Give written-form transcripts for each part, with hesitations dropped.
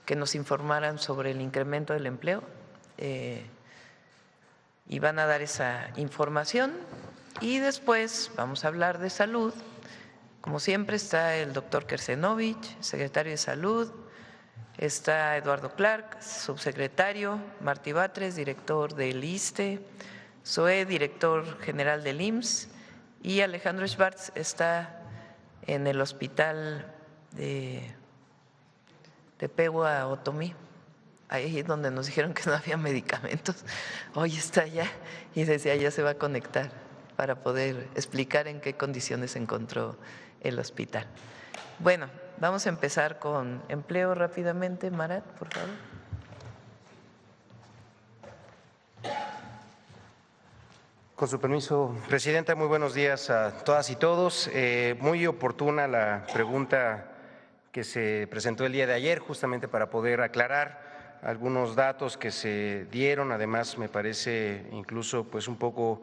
que nos informaran sobre el incremento del empleo y van a dar esa información. Y después vamos a hablar de salud. Como siempre está el doctor Kersenovich, secretario de Salud, está Eduardo Clark, subsecretario, Martí Batres, director del ISSSTE, Zoé, director general del IMSS, y Alejandro Schwartz está en el hospital de Pehua Otomí, ahí donde nos dijeron que no había medicamentos. Hoy está allá y desde allá se va a conectar para poder explicar en qué condiciones se encontró el hospital. Bueno, vamos a empezar con empleo rápidamente. Marat, por favor. Con su permiso, Presidenta, muy buenos días a todas y todos. Muy oportuna la pregunta que se presentó el día de ayer, justamente para poder aclarar algunos datos que se dieron. Además, me parece incluso pues un poco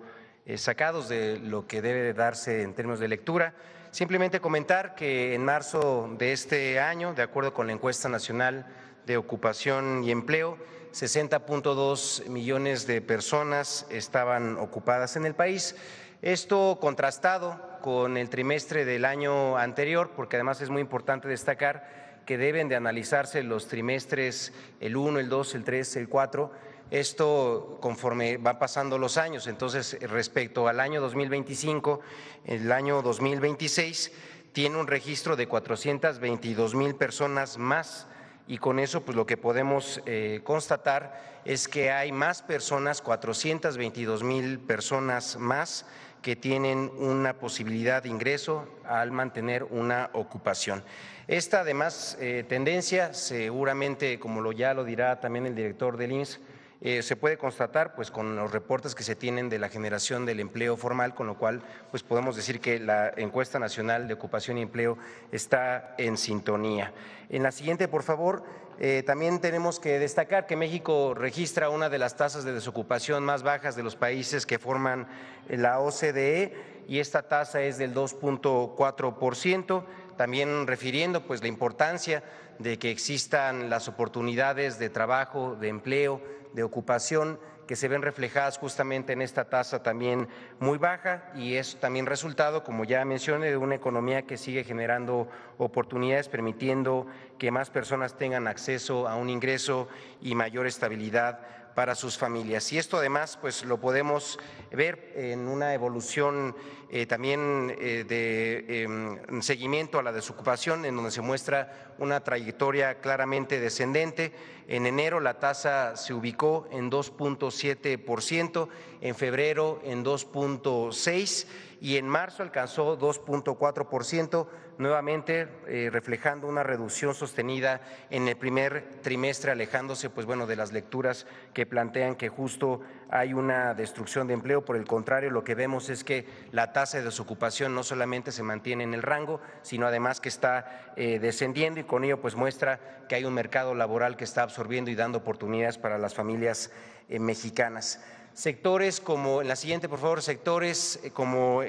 sacados de lo que debe de darse en términos de lectura. Simplemente comentar que en marzo de este año, de acuerdo con la encuesta nacional de ocupación y empleo, 60.2 millones de personas estaban ocupadas en el país. Esto contrastado con el trimestre del año anterior, porque además es muy importante destacar que deben de analizarse los trimestres el 1, el 2, el 3, el 4, esto conforme van pasando los años. Entonces, respecto al año 2025, el año 2026 tiene un registro de 422,000 personas más. Y con eso, pues lo que podemos constatar es que hay más personas, 422,000 personas más, que tienen una posibilidad de ingreso al mantener una ocupación. Esta, además, tendencia, seguramente, como ya lo dirá también el director del IMSS, se puede constatar pues con los reportes que se tienen de la generación del empleo formal, con lo cual pues podemos decir que la encuesta nacional de ocupación y empleo está en sintonía. En la siguiente, por favor, también tenemos que destacar que México registra una de las tasas de desocupación más bajas de los países que forman la OCDE, y esta tasa es del 2.4%, también refiriendo pues la importancia de que existan las oportunidades de trabajo, de empleo, de ocupación, que se ven reflejadas justamente en esta tasa también muy baja, y es también resultado, como ya mencioné, de una economía que sigue generando oportunidades, permitiendo que más personas tengan acceso a un ingreso y mayor estabilidad para sus familias. Y esto además pues lo podemos ver en una evolución también de seguimiento a la desocupación, en donde se muestra una trayectoria claramente descendente. En enero la tasa se ubicó en 2.7%, en febrero en 2.6% y en marzo alcanzó 2.4%, nuevamente reflejando una reducción sostenida en el primer trimestre, alejándose pues bueno de las lecturas que plantean que justo hay una destrucción de empleo. Por el contrario, lo que vemos es que la tasa de desocupación no solamente se mantiene en el rango, sino además que está descendiendo, y con ello pues muestra que hay un mercado laboral que está absorbiendo y dando oportunidades para las familias mexicanas. Sectores como, en la siguiente por favor, sectores como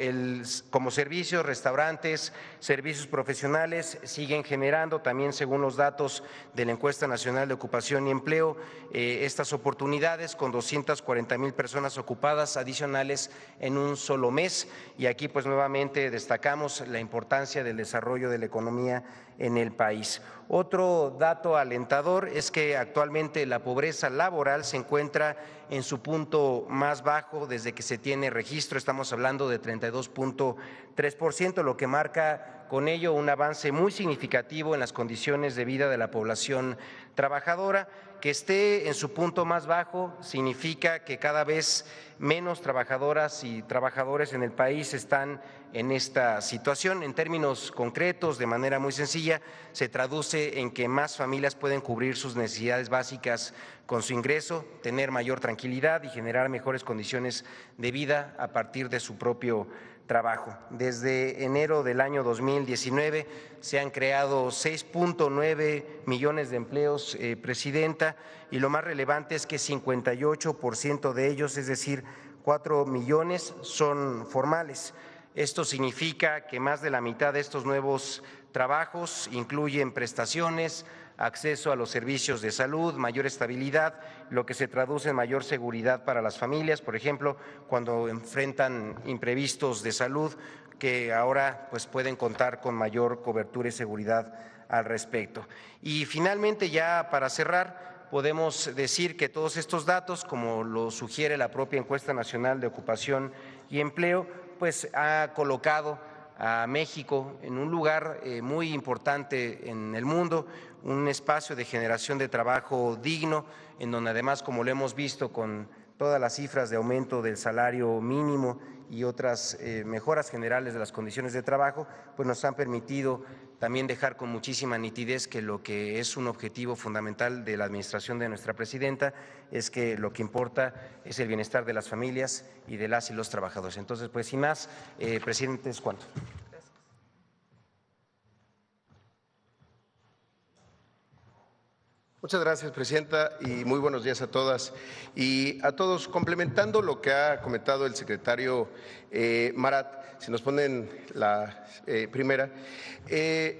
servicios, restaurantes, servicios profesionales siguen generando también, según los datos de la encuesta nacional de ocupación y empleo, estas oportunidades con 240,000 personas ocupadas adicionales en un solo mes. Y aquí pues nuevamente destacamos la importancia del desarrollo de la economía en el país. Otro dato alentador es que actualmente la pobreza laboral se encuentra en su punto más bajo desde que se tiene registro. Estamos hablando de 32.3%, lo que marca con ello un avance muy significativo en las condiciones de vida de la población trabajadora. Que esté en su punto más bajo significa que cada vez menos trabajadoras y trabajadores en el país están en esta situación. En términos concretos, de manera muy sencilla, se traduce en que más familias pueden cubrir sus necesidades básicas con su ingreso, tener mayor tranquilidad y generar mejores condiciones de vida a partir de su propio trabajo. Desde enero del año 2019 se han creado 6.9 millones de empleos, Presidenta, y lo más relevante es que 58% de ellos, es decir, 4 millones, son formales. Esto significa que más de la mitad de estos nuevos trabajos incluyen prestaciones, acceso a los servicios de salud, mayor estabilidad, lo que se traduce en mayor seguridad para las familias, por ejemplo, cuando enfrentan imprevistos de salud, que ahora pues pueden contar con mayor cobertura y seguridad al respecto. Y finalmente, ya para cerrar, podemos decir que todos estos datos, como lo sugiere la propia Encuesta Nacional de Ocupación y Empleo, pues ha colocado a México en un lugar muy importante en el mundo, un espacio de generación de trabajo digno, en donde además, como lo hemos visto con todas las cifras de aumento del salario mínimo y otras mejoras generales de las condiciones de trabajo, pues nos han permitido también dejar con muchísima nitidez que lo que es un objetivo fundamental de la administración de nuestra presidenta es que lo que importa es el bienestar de las familias y de las y los trabajadores. Entonces, pues sin más, presidente, es cuanto. Muchas gracias, presidenta, y muy buenos días a todas y a todos. Complementando lo que ha comentado el secretario Marat, si nos ponen la primera,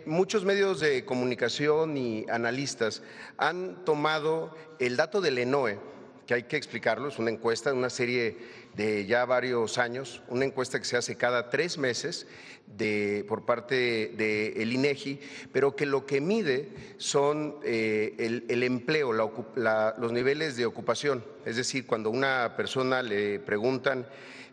muchos medios de comunicación y analistas han tomado el dato del ENOE, que hay que explicarlo, es una encuesta, una serie de ya varios años, una encuesta que se hace cada 3 meses por parte del INEGI, pero que lo que mide son el empleo, los niveles de ocupación. Es decir, cuando a una persona le preguntan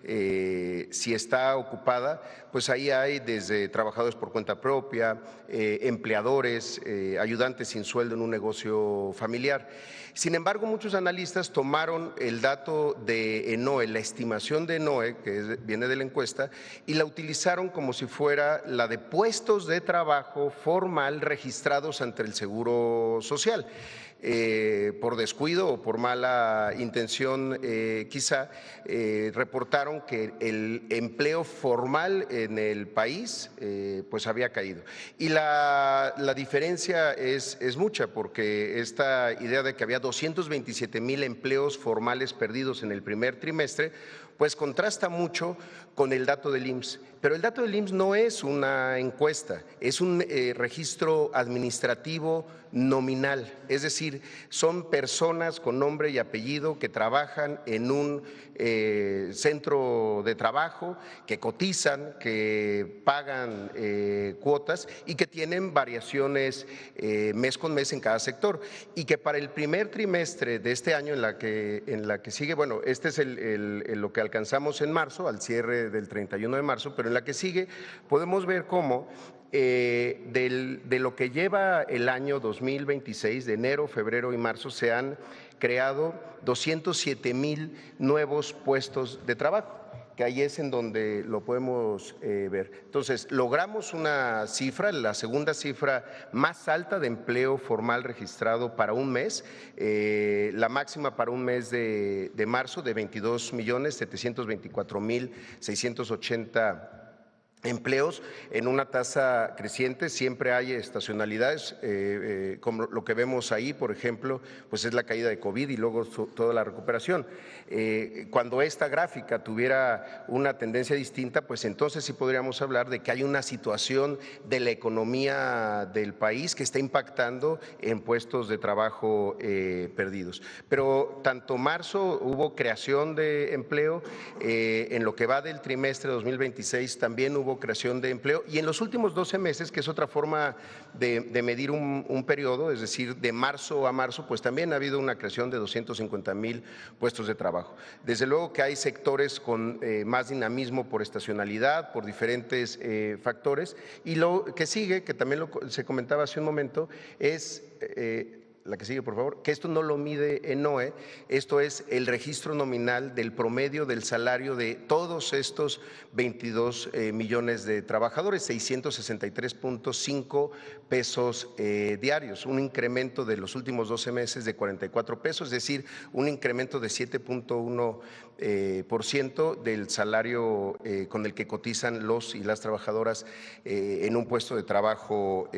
si está ocupada, pues ahí hay desde trabajadores por cuenta propia, empleadores, ayudantes sin sueldo en un negocio familiar. Sin embargo, muchos analistas tomaron el dato de ENOE, la estimación de ENOE, que viene de la encuesta, y la utilizaron como si fuera la de puestos de trabajo formal registrados ante el Seguro Social. Por descuido o por mala intención quizá, reportaron que el empleo formal en el país pues había caído. Y la diferencia es mucha, porque esta idea de que había 227,000 empleos formales perdidos en el primer trimestre, pues contrasta mucho con el dato del IMSS. Pero el dato del IMSS no es una encuesta, es un registro administrativo nominal, es decir, son personas con nombre y apellido que trabajan en un centro de trabajo, que cotizan, que pagan cuotas y que tienen variaciones mes con mes en cada sector, y que para el primer trimestre de este año en la que sigue, bueno, este es lo que alcanzamos en marzo, al cierre del 31 de marzo, pero en la que sigue podemos ver cómo de lo que lleva el año 2026, de enero, febrero y marzo, se han creado 207,000 nuevos puestos de trabajo, que ahí es en donde lo podemos ver. Entonces, logramos una cifra, la segunda cifra más alta de empleo formal registrado para un mes, la máxima para un mes de marzo, de 22,724,680 empleos en una tasa creciente. Siempre hay estacionalidades, como lo que vemos ahí, por ejemplo, pues es la caída de COVID y luego toda la recuperación. Cuando esta gráfica tuviera una tendencia distinta, pues entonces sí podríamos hablar de que hay una situación de la economía del país que está impactando en puestos de trabajo perdidos. Pero tanto marzo hubo creación de empleo, en lo que va del trimestre 2026 también hubo creación de empleo, y en los últimos 12 meses, que es otra forma de medir un periodo, es decir, de marzo a marzo, pues también ha habido una creación de 250,000 puestos de trabajo. Desde luego que hay sectores con más dinamismo por estacionalidad, por diferentes factores, y lo que sigue, que también se comentaba hace un momento, es… la que sigue, por favor, que esto no lo mide ENOE, esto es el registro nominal del promedio del salario de todos estos 22 millones de trabajadores, 663.5 pesos diarios, un incremento de los últimos 12 meses de 44 pesos, es decir, un incremento de 7.1% del salario con el que cotizan los y las trabajadoras en un puesto de trabajo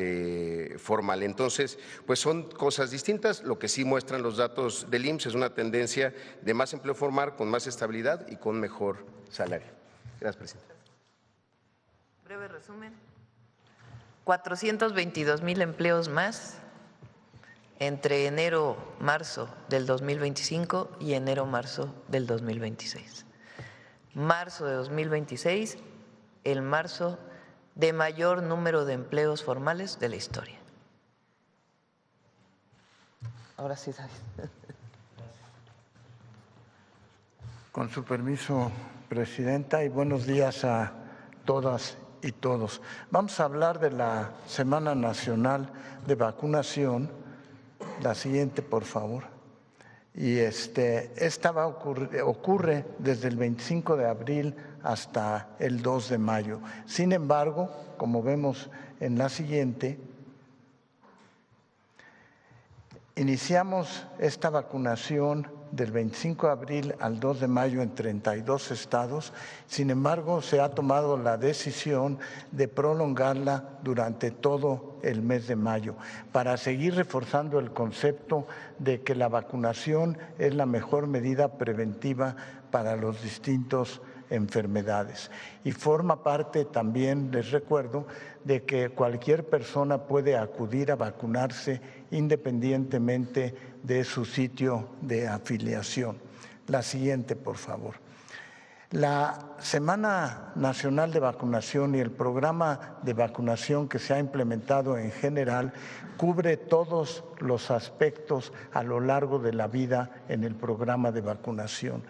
formal. Entonces, pues son cosas distintas. Lo que sí muestran los datos del IMSS es una tendencia de más empleo formal, con más estabilidad y con mejor salario. Gracias, presidenta. Breve resumen. 422,000 empleos más entre enero-marzo del 2025 y enero-marzo del 2026. Marzo de 2026, el marzo de mayor número de empleos formales de la historia. Ahora sí, David. Con su permiso, Presidenta, y buenos días a todas y todos. Vamos a hablar de la Semana Nacional de Vacunación. La siguiente, por favor. Y esta ocurre desde el 25 de abril hasta el 2 de mayo. Sin embargo, como vemos en la siguiente, iniciamos esta vacunación del 25 de abril al 2 de mayo en 32 estados. Sin embargo, se ha tomado la decisión de prolongarla durante todo el mes de mayo para seguir reforzando el concepto de que la vacunación es la mejor medida preventiva para los distintos enfermedades. Y forma parte también, les recuerdo, de que cualquier persona puede acudir a vacunarse independientemente de su sitio de afiliación. La siguiente, por favor. La Semana Nacional de Vacunación y el programa de vacunación que se ha implementado en general cubre todos los aspectos a lo largo de la vida en el programa de vacunación.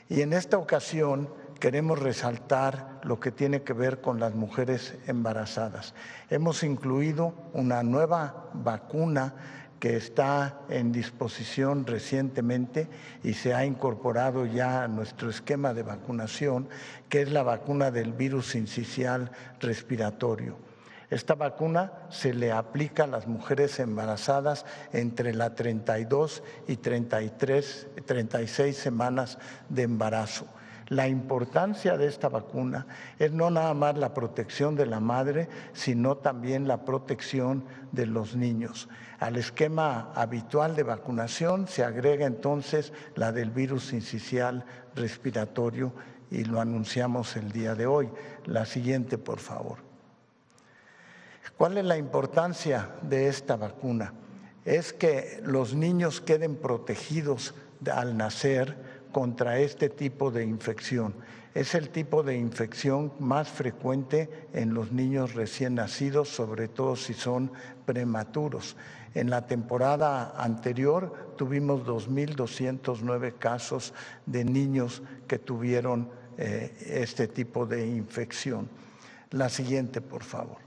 Y en esta ocasión queremos resaltar lo que tiene que ver con las mujeres embarazadas. Hemos incluido una nueva vacuna que está en disposición recientemente y se ha incorporado ya a nuestro esquema de vacunación, que es la vacuna del virus sincicial respiratorio. Esta vacuna se le aplica a las mujeres embarazadas entre las 32 y 36 semanas de embarazo. La importancia de esta vacuna es no nada más la protección de la madre, sino también la protección de los niños. Al esquema habitual de vacunación se agrega entonces la del virus sincicial respiratorio y lo anunciamos el día de hoy. La siguiente, por favor. ¿Cuál es la importancia de esta vacuna? Es que los niños queden protegidos al nacer contra este tipo de infección. Es el tipo de infección más frecuente en los niños recién nacidos, sobre todo si son prematuros. En la temporada anterior tuvimos 2.209 casos de niños que tuvieron este tipo de infección. La siguiente, por favor.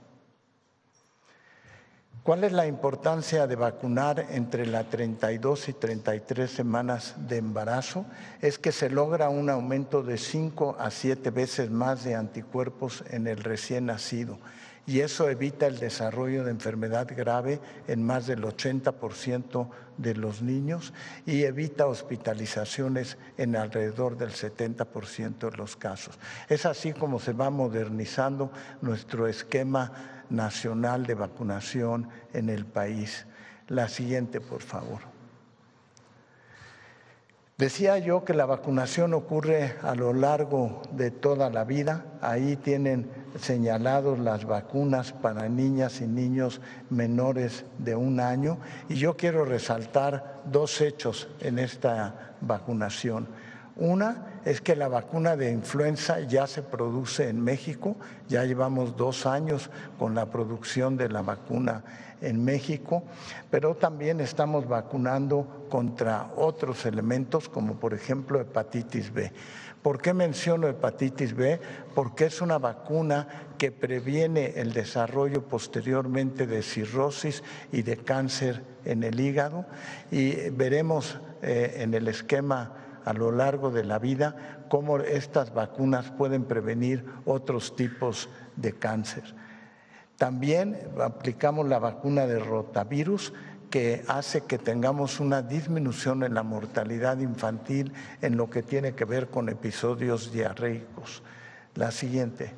¿Cuál es la importancia de vacunar entre las 32 y 33 semanas de embarazo? Es que se logra un aumento de 5 a 7 veces más de anticuerpos en el recién nacido y eso evita el desarrollo de enfermedad grave en más del 80% de los niños y evita hospitalizaciones en alrededor del 70% de los casos. Es así como se va modernizando nuestro esquema nacional de vacunación en el país. La siguiente, por favor. Decía yo que la vacunación ocurre a lo largo de toda la vida. Ahí tienen señalados las vacunas para niñas y niños menores de 1 año. Y yo quiero resaltar 2 hechos en esta vacunación. Una es que la vacuna de influenza ya se produce en México, ya llevamos 2 años con la producción de la vacuna en México, pero también estamos vacunando contra otros elementos como por ejemplo hepatitis B. ¿Por qué menciono hepatitis B? Porque es una vacuna que previene el desarrollo posteriormente de cirrosis y de cáncer en el hígado y veremos en el esquema a lo largo de la vida cómo estas vacunas pueden prevenir otros tipos de cáncer. También aplicamos la vacuna de rotavirus que hace que tengamos una disminución en la mortalidad infantil en lo que tiene que ver con episodios diarreicos. La siguiente.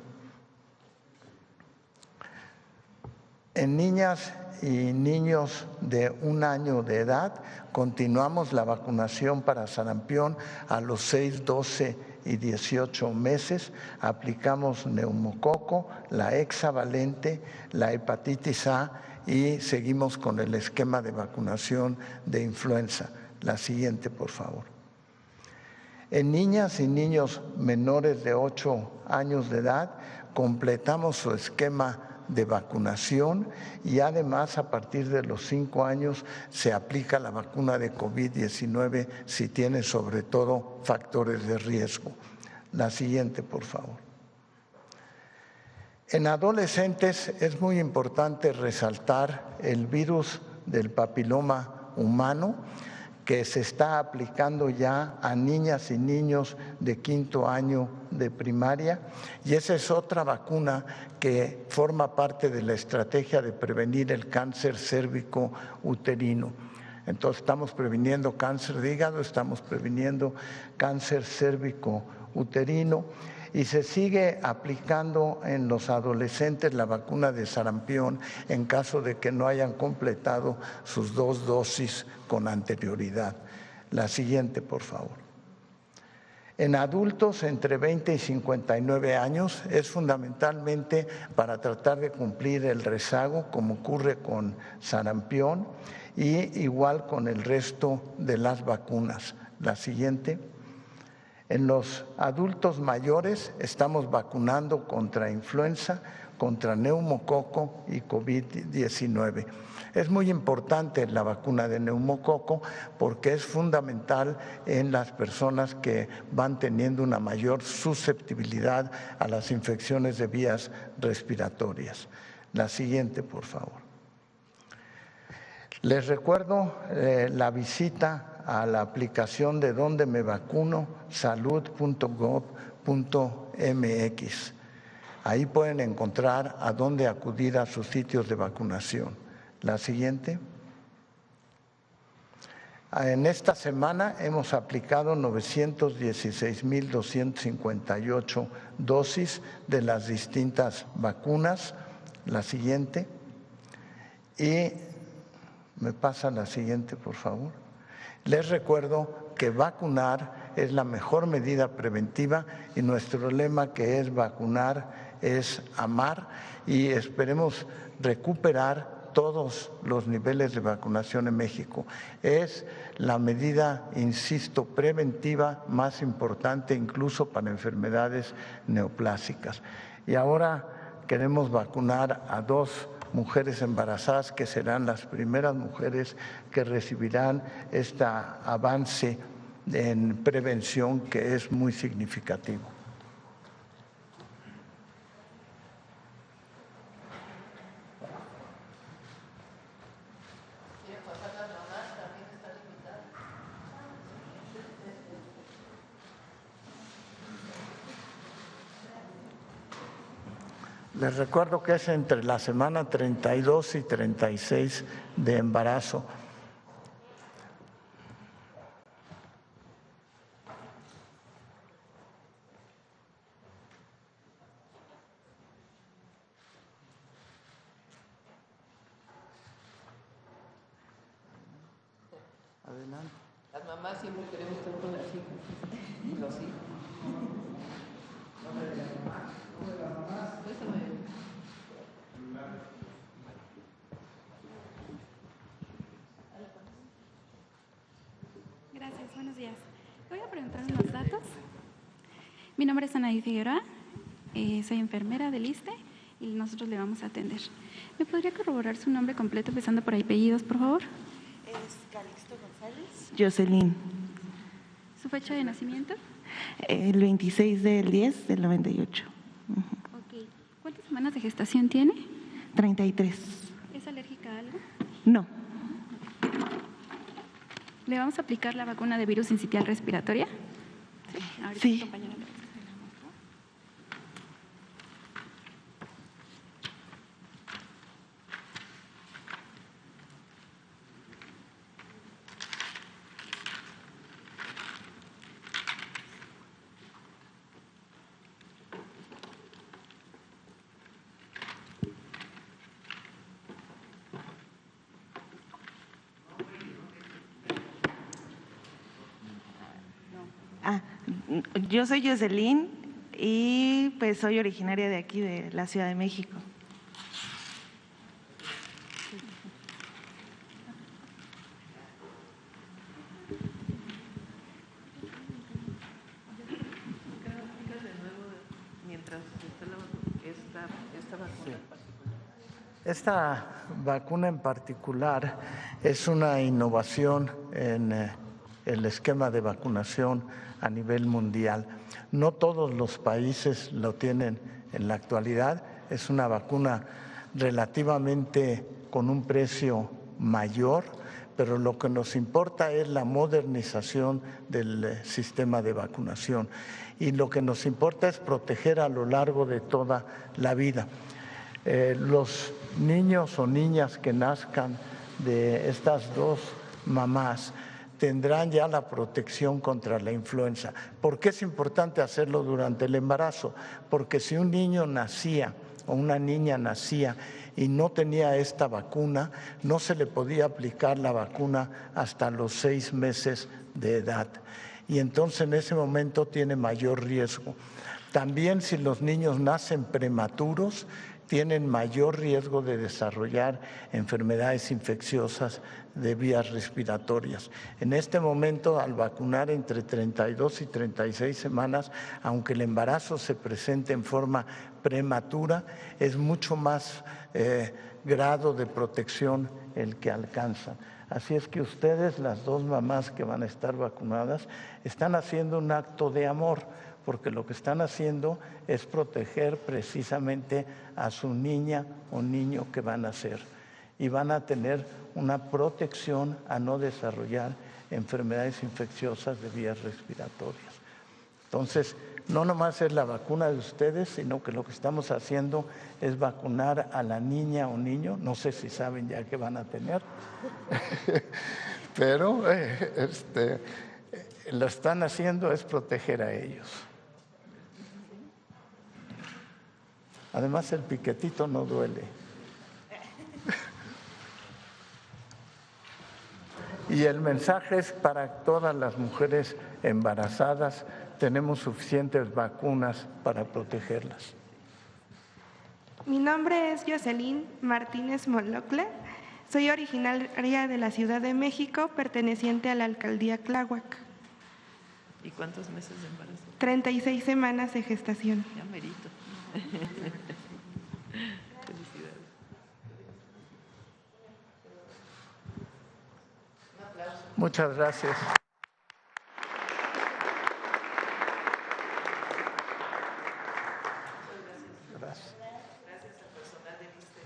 En niñas y niños de 1 año de edad, continuamos la vacunación para sarampión a los 6, 12 y 18 meses. Aplicamos neumococo, la hexavalente, la hepatitis A y seguimos con el esquema de vacunación de influenza. La siguiente, por favor. En niñas y niños menores de 8 años de edad, completamos su esquema de vacunación y además a partir de los 5 años se aplica la vacuna de COVID-19 si tiene sobre todo factores de riesgo. La siguiente, por favor. En adolescentes es muy importante resaltar el virus del papiloma humano, que se está aplicando ya a niñas y niños de 5º año de primaria, y esa es otra vacuna que forma parte de la estrategia de prevenir el cáncer cérvico-uterino. Entonces estamos previniendo cáncer de hígado, estamos previniendo cáncer cérvico-uterino, y se sigue aplicando en los adolescentes la vacuna de sarampión en caso de que no hayan completado sus 2 dosis con anterioridad. La siguiente, por favor. En adultos entre 20 y 59 años es fundamentalmente para tratar de cumplir el rezago, como ocurre con sarampión y igual con el resto de las vacunas. La siguiente. En los adultos mayores estamos vacunando contra influenza, contra neumococo y COVID-19. Es muy importante la vacuna de neumococo porque es fundamental en las personas que van teniendo una mayor susceptibilidad a las infecciones de vías respiratorias. La siguiente, por favor. Les recuerdo la visita a la aplicación de Donde Me Vacuno, salud.gov.mx. Ahí pueden encontrar a dónde acudir a sus sitios de vacunación. La siguiente. En esta semana hemos aplicado 916,258 dosis de las distintas vacunas. La siguiente. Y me pasa la siguiente, por favor. Les recuerdo que vacunar es la mejor medida preventiva y nuestro lema, que es vacunar es amar, y esperemos recuperar todos los niveles de vacunación en México. Es la medida, insisto, preventiva más importante incluso para enfermedades neoplásicas. Y ahora queremos vacunar a 2 mujeres embarazadas que serán las primeras mujeres que recibirán este avance en prevención que es muy significativo. Les recuerdo que es entre la semana 32 y 36 de embarazo. Adelante. Las mamás siempre queremos estar con las hijas. Los hijos. Gracias, buenos días. Voy a preguntar unos datos. Mi nombre es Anaí Figueroa, soy enfermera del ISSSTE y nosotros le vamos a atender. ¿Me podría corroborar su nombre completo, empezando por apellidos, por favor? Es Calixto González. Jocelyn. ¿Su fecha de nacimiento? El 26 del 10 del 98. Ok. ¿Cuántas semanas de gestación tiene? 33. ¿Es alérgica a algo? No. ¿Le vamos a aplicar la vacuna de virus sincitial respiratoria? Sí. Ahorita Sí. compañera. Yo soy Jocelyn y pues soy originaria de aquí, de la Ciudad de México. Esta vacuna en particular es una innovación en el esquema de vacunación a nivel mundial. No todos los países lo tienen en la actualidad. Es una vacuna relativamente con un precio mayor, pero lo que nos importa es la modernización del sistema de vacunación y lo que nos importa es proteger a lo largo de toda la vida. Los niños o niñas que nazcan de estas dos mamás tendrán ya la protección contra la influenza. ¿Por qué es importante hacerlo durante el embarazo? Porque si un niño nacía o una niña nacía y no tenía esta vacuna, no se le podía aplicar la vacuna hasta los 6 meses de edad. Y entonces en ese momento tiene mayor riesgo. También si los niños nacen prematuros, tienen mayor riesgo de desarrollar enfermedades infecciosas de vías respiratorias. En este momento, al vacunar entre 32 y 36 semanas, aunque el embarazo se presente en forma prematura, es mucho más grado de protección el que alcanzan. Así es que ustedes, las dos mamás que van a estar vacunadas, están haciendo un acto de amor, porque lo que están haciendo es proteger precisamente a su niña o niño que van a nacer y van a tener una protección a no desarrollar enfermedades infecciosas de vías respiratorias. Entonces, no nomás es la vacuna de ustedes, sino que lo que estamos haciendo es vacunar a la niña o niño, no sé si saben ya que van a tener, pero lo están haciendo es proteger a ellos. Además, el piquetito no duele. Y el mensaje es para todas las mujeres embarazadas, tenemos suficientes vacunas para protegerlas. Mi nombre es Jocelyn Martínez Molocle, soy originaria de la Ciudad de México, perteneciente a la alcaldía Tláhuac. ¿Y cuántos meses de embarazo? 36 semanas de gestación. Ya merito. Felicidades. Muchas gracias. Gracias. Gracias al personal del ISSSTE.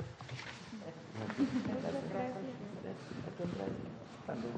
Salud.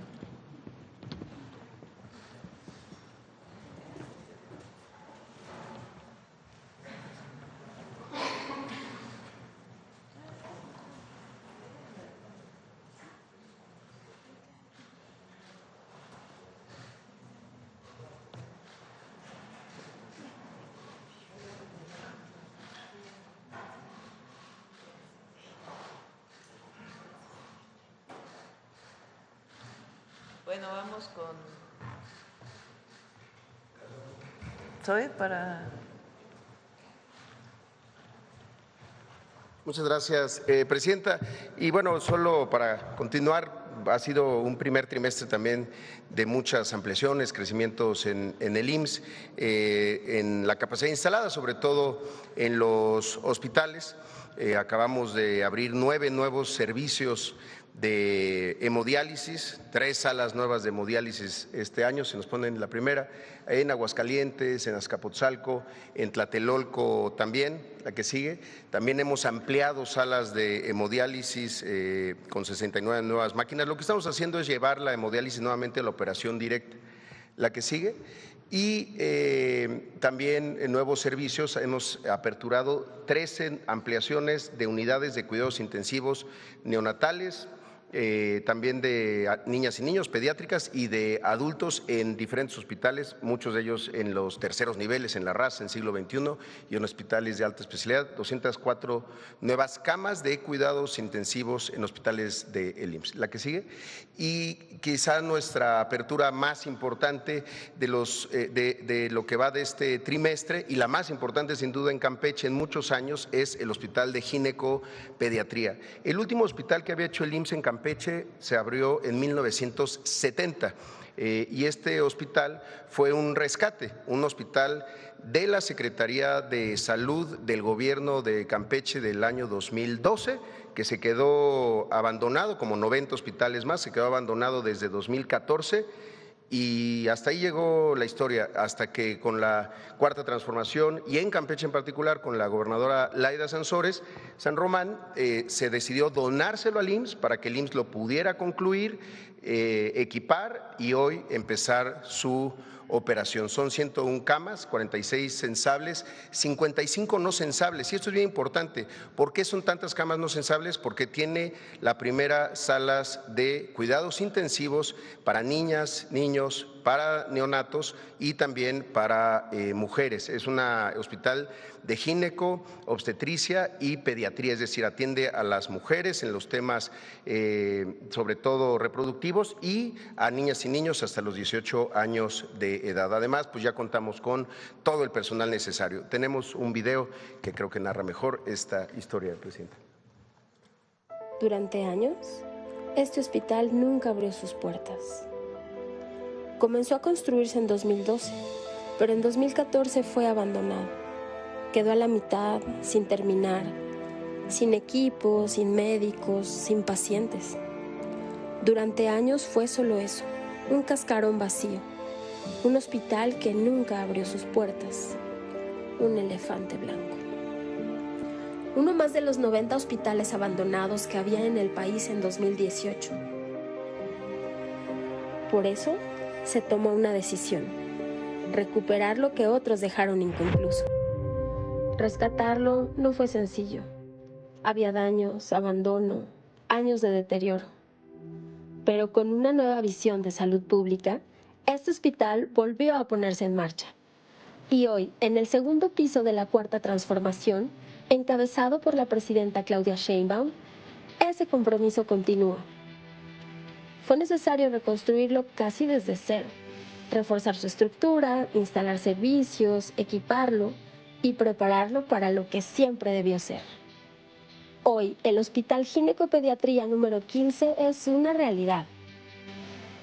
Bueno, vamos con Zoe para... Muchas gracias, Presidenta. Y bueno, solo para continuar, ha sido un primer trimestre también de muchas ampliaciones, crecimientos en el IMSS, en la capacidad instalada, sobre todo en los hospitales. Acabamos de abrir 9 nuevos servicios de hemodiálisis, 3 salas nuevas de hemodiálisis este año, se nos ponen la primera, en Aguascalientes, en Azcapotzalco, en Tlatelolco también, la que sigue. También hemos ampliado salas de hemodiálisis con 69 nuevas máquinas. Lo que estamos haciendo es llevar la hemodiálisis nuevamente a la operación directa, la que sigue. Y también en nuevos servicios hemos aperturado 13 ampliaciones de unidades de cuidados intensivos neonatales, también de niñas y niños, pediátricas y de adultos en diferentes hospitales, muchos de ellos en los terceros niveles, en la RAS, en siglo XXI y en hospitales de alta especialidad, 204 nuevas camas de cuidados intensivos en hospitales del IMSS. La que sigue. Y quizá nuestra apertura más importante de lo que va de este trimestre, y la más importante sin duda en Campeche en muchos años, es el Hospital de Ginecopediatría. El último hospital que había hecho el IMSS en Campeche Campeche se abrió en 1970 y este hospital fue un rescate, un hospital de la Secretaría de Salud del Gobierno de Campeche del año 2012, que se quedó abandonado, como 90 hospitales más, se quedó abandonado desde 2014. Y hasta ahí llegó la historia, hasta que con la Cuarta Transformación y en Campeche en particular, con la gobernadora Laida Sansores San Román, se decidió donárselo al IMSS para que el IMSS lo pudiera concluir, equipar y hoy empezar su operación. Son 101 camas, 46 sensables, 55 no sensables. Y esto es bien importante. ¿Por qué son tantas camas no sensables? Porque tiene la primera salas de cuidados intensivos para niñas, niños, para neonatos y también para mujeres. Es un hospital de gineco, obstetricia y pediatría, es decir, atiende a las mujeres en los temas sobre todo reproductivos y a niñas y niños hasta los 18 años de edad. Además, pues ya contamos con todo el personal necesario. Tenemos un video que creo que narra mejor esta historia del presidente. Durante años, este hospital nunca abrió sus puertas. Comenzó a construirse en 2012, pero en 2014 fue abandonado. Quedó a la mitad, sin terminar, sin equipo, sin médicos, sin pacientes. Durante años fue solo eso, un cascarón vacío, un hospital que nunca abrió sus puertas, un elefante blanco. Uno más de los 90 hospitales abandonados que había en el país en 2018. Por eso, se tomó una decisión: recuperar lo que otros dejaron inconcluso. Rescatarlo no fue sencillo. Había daños, abandono, años de deterioro. Pero con una nueva visión de salud pública, este hospital volvió a ponerse en marcha. Y hoy, en el segundo piso de la Cuarta Transformación, encabezado por la presidenta Claudia Sheinbaum, ese compromiso continúa. Fue necesario reconstruirlo casi desde cero, reforzar su estructura, instalar servicios, equiparlo y prepararlo para lo que siempre debió ser. Hoy, el Hospital Ginecopediatría número 15 es una realidad.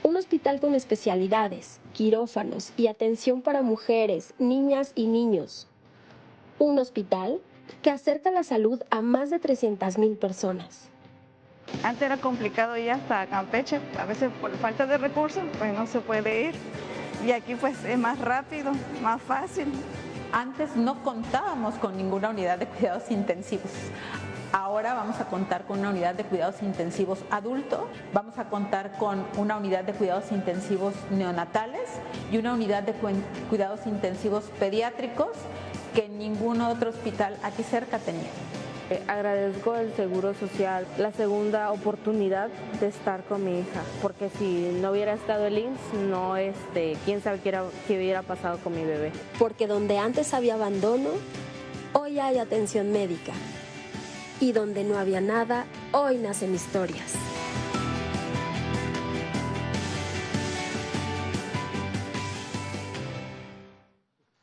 Un hospital con especialidades, quirófanos y atención para mujeres, niñas y niños. Un hospital que acerca la salud a más de 300,000 personas. Antes era complicado ir hasta Campeche, a veces por falta de recursos, pues no se puede ir. Y aquí pues es más rápido, más fácil. Antes no contábamos con ninguna unidad de cuidados intensivos. Ahora vamos a contar con una unidad de cuidados intensivos adulto, vamos a contar con una unidad de cuidados intensivos neonatales y una unidad de cuidados intensivos pediátricos que ningún otro hospital aquí cerca tenía. Agradezco el Seguro Social, la segunda oportunidad de estar con mi hija, porque si no hubiera estado el IMSS, no, quién sabe qué hubiera pasado con mi bebé. Porque donde antes había abandono, hoy hay atención médica. Y donde no había nada, hoy nacen historias.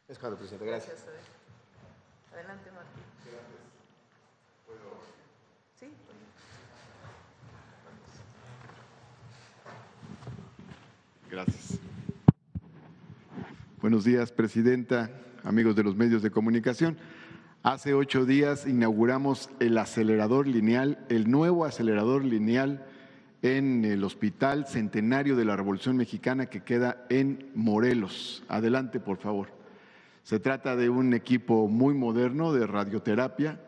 Es cuando, presidente. Gracias. Adelante, Martín. Sí. Gracias. Buenos días, presidenta, amigos de los medios de comunicación. Hace 8 días inauguramos el acelerador lineal, el nuevo acelerador lineal en el Hospital Centenario de la Revolución Mexicana que queda en Morelos. Adelante, por favor. Se trata de un equipo muy moderno de radioterapia,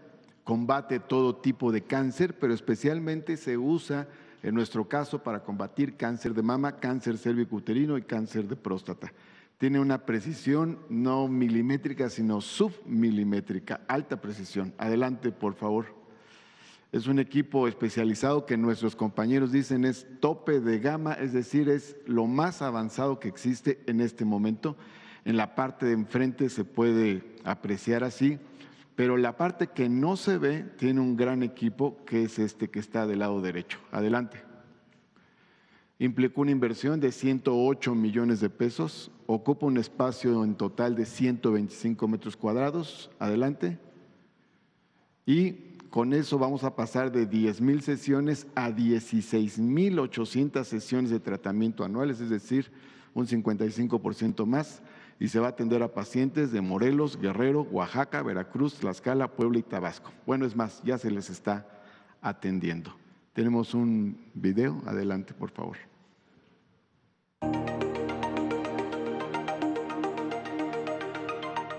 combate todo tipo de cáncer, pero especialmente se usa en nuestro caso para combatir cáncer de mama, cáncer cérvico-uterino y cáncer de próstata. Tiene una precisión no milimétrica, sino submilimétrica, alta precisión. Adelante, por favor. Es un equipo especializado que nuestros compañeros dicen es tope de gama, es decir, es lo más avanzado que existe en este momento. En la parte de enfrente se puede apreciar así, pero la parte que no se ve tiene un gran equipo que es este que está del lado derecho. Adelante. Implicó una inversión de 108 millones de pesos, ocupa un espacio en total de 125 metros cuadrados. Adelante. Y con eso vamos a pasar de 10,000 sesiones a 16,800 sesiones de tratamiento anuales, es decir, un 55% más, y se va a atender a pacientes de Morelos, Guerrero, Oaxaca, Veracruz, Tlaxcala, Puebla y Tabasco. Bueno, es más, ya se les está atendiendo. Tenemos un video, adelante, por favor.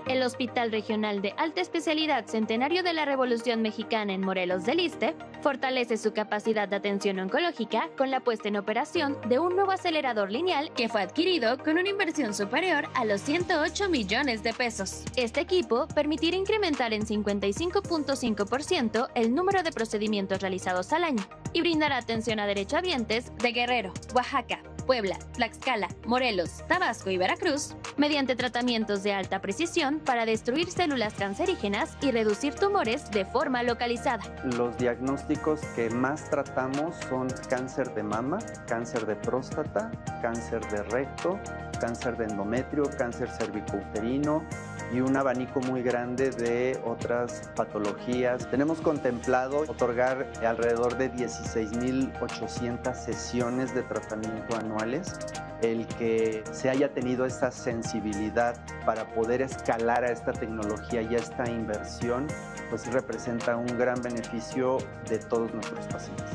El Hospital Regional de Alta Especialidad Centenario de la Revolución Mexicana en Morelos del Iste fortalece su capacidad de atención oncológica con la puesta en operación de un nuevo acelerador lineal que fue adquirido con una inversión superior a los 108 millones de pesos. Este equipo permitirá incrementar en 55.5% el número de procedimientos realizados al año y brindará atención a derechohabientes de Guerrero, Oaxaca, Puebla, Tlaxcala, Morelos, Tabasco y Veracruz, mediante tratamientos de alta precisión para destruir células cancerígenas y reducir tumores de forma localizada. Los diagnósticos que más tratamos son cáncer de mama, cáncer de próstata, cáncer de recto, cáncer de endometrio, cáncer cervicouterino y un abanico muy grande de otras patologías. Tenemos contemplado otorgar alrededor de 16,800 sesiones de tratamiento anuales. El que se haya tenido esta sensibilidad para poder escalar a esta tecnología y a esta inversión, pues representa un gran beneficio de todos nuestros pacientes.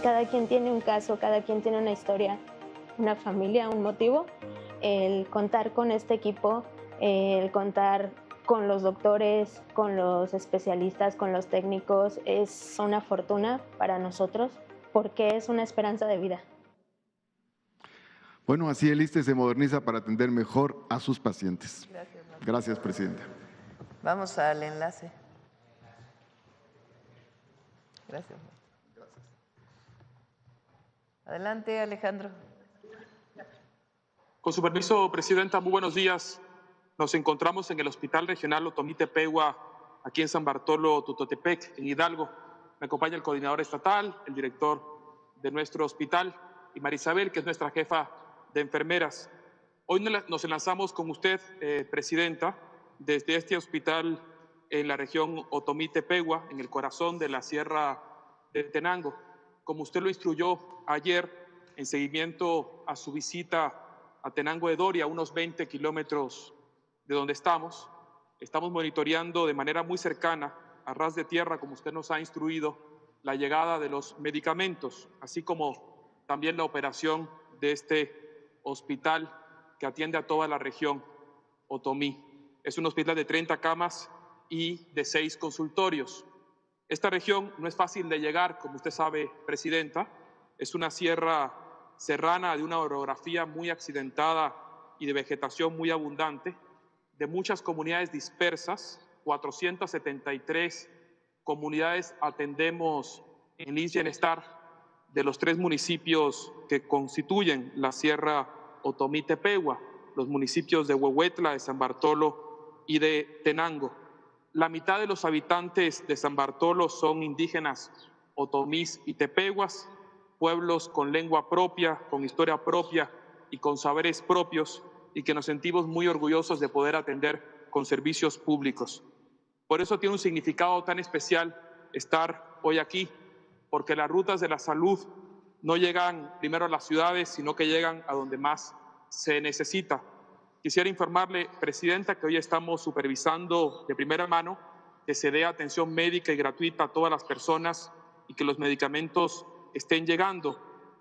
Cada quien tiene un caso, cada quien tiene una historia, una familia, un motivo. El contar con este equipo, el contar con los doctores, con los especialistas, con los técnicos, es una fortuna para nosotros porque es una esperanza de vida. Bueno, así el ISSSTE se moderniza para atender mejor a sus pacientes. Gracias, Presidenta. Vamos al enlace. Gracias. Adelante, Alejandro. Con su permiso, Presidenta, muy buenos días. Nos encontramos en el Hospital Regional Otomí Tepehua, aquí en San Bartolo, Tutotepec, en Hidalgo. Me acompaña el coordinador estatal, el director de nuestro hospital y Marisabel, que es nuestra jefa de enfermeras. Hoy nos enlazamos con usted, Presidenta, desde este hospital en la región Otomí Tepehua, en el corazón de la Sierra de Tenango. Como usted lo instruyó ayer, en seguimiento a su visita a Tenango de Doria, a unos 20 kilómetros de donde estamos monitoreando de manera muy cercana, a ras de tierra, como usted nos ha instruido, la llegada de los medicamentos, así como también la operación de este hospital que atiende a toda la región Otomí. Es un hospital de 30 camas y de 6 consultorios. Esta región no es fácil de llegar, como usted sabe, Presidenta. Es una sierra serrana de una orografía muy accidentada y de vegetación muy abundante, de muchas comunidades dispersas, 473 comunidades atendemos en IMSS Bienestar de los 3 municipios que constituyen la Sierra Otomí Tepehua, los municipios de Huehuetla, de San Bartolo y de Tenango. La mitad de los habitantes de San Bartolo son indígenas otomís y tepehuas, pueblos con lengua propia, con historia propia y con saberes propios, y que nos sentimos muy orgullosos de poder atender con servicios públicos. Por eso tiene un significado tan especial estar hoy aquí, porque las rutas de la salud no llegan primero a las ciudades, sino que llegan a donde más se necesita. Quisiera informarle, Presidenta, que hoy estamos supervisando de primera mano que se dé atención médica y gratuita a todas las personas y que los medicamentos estén llegando.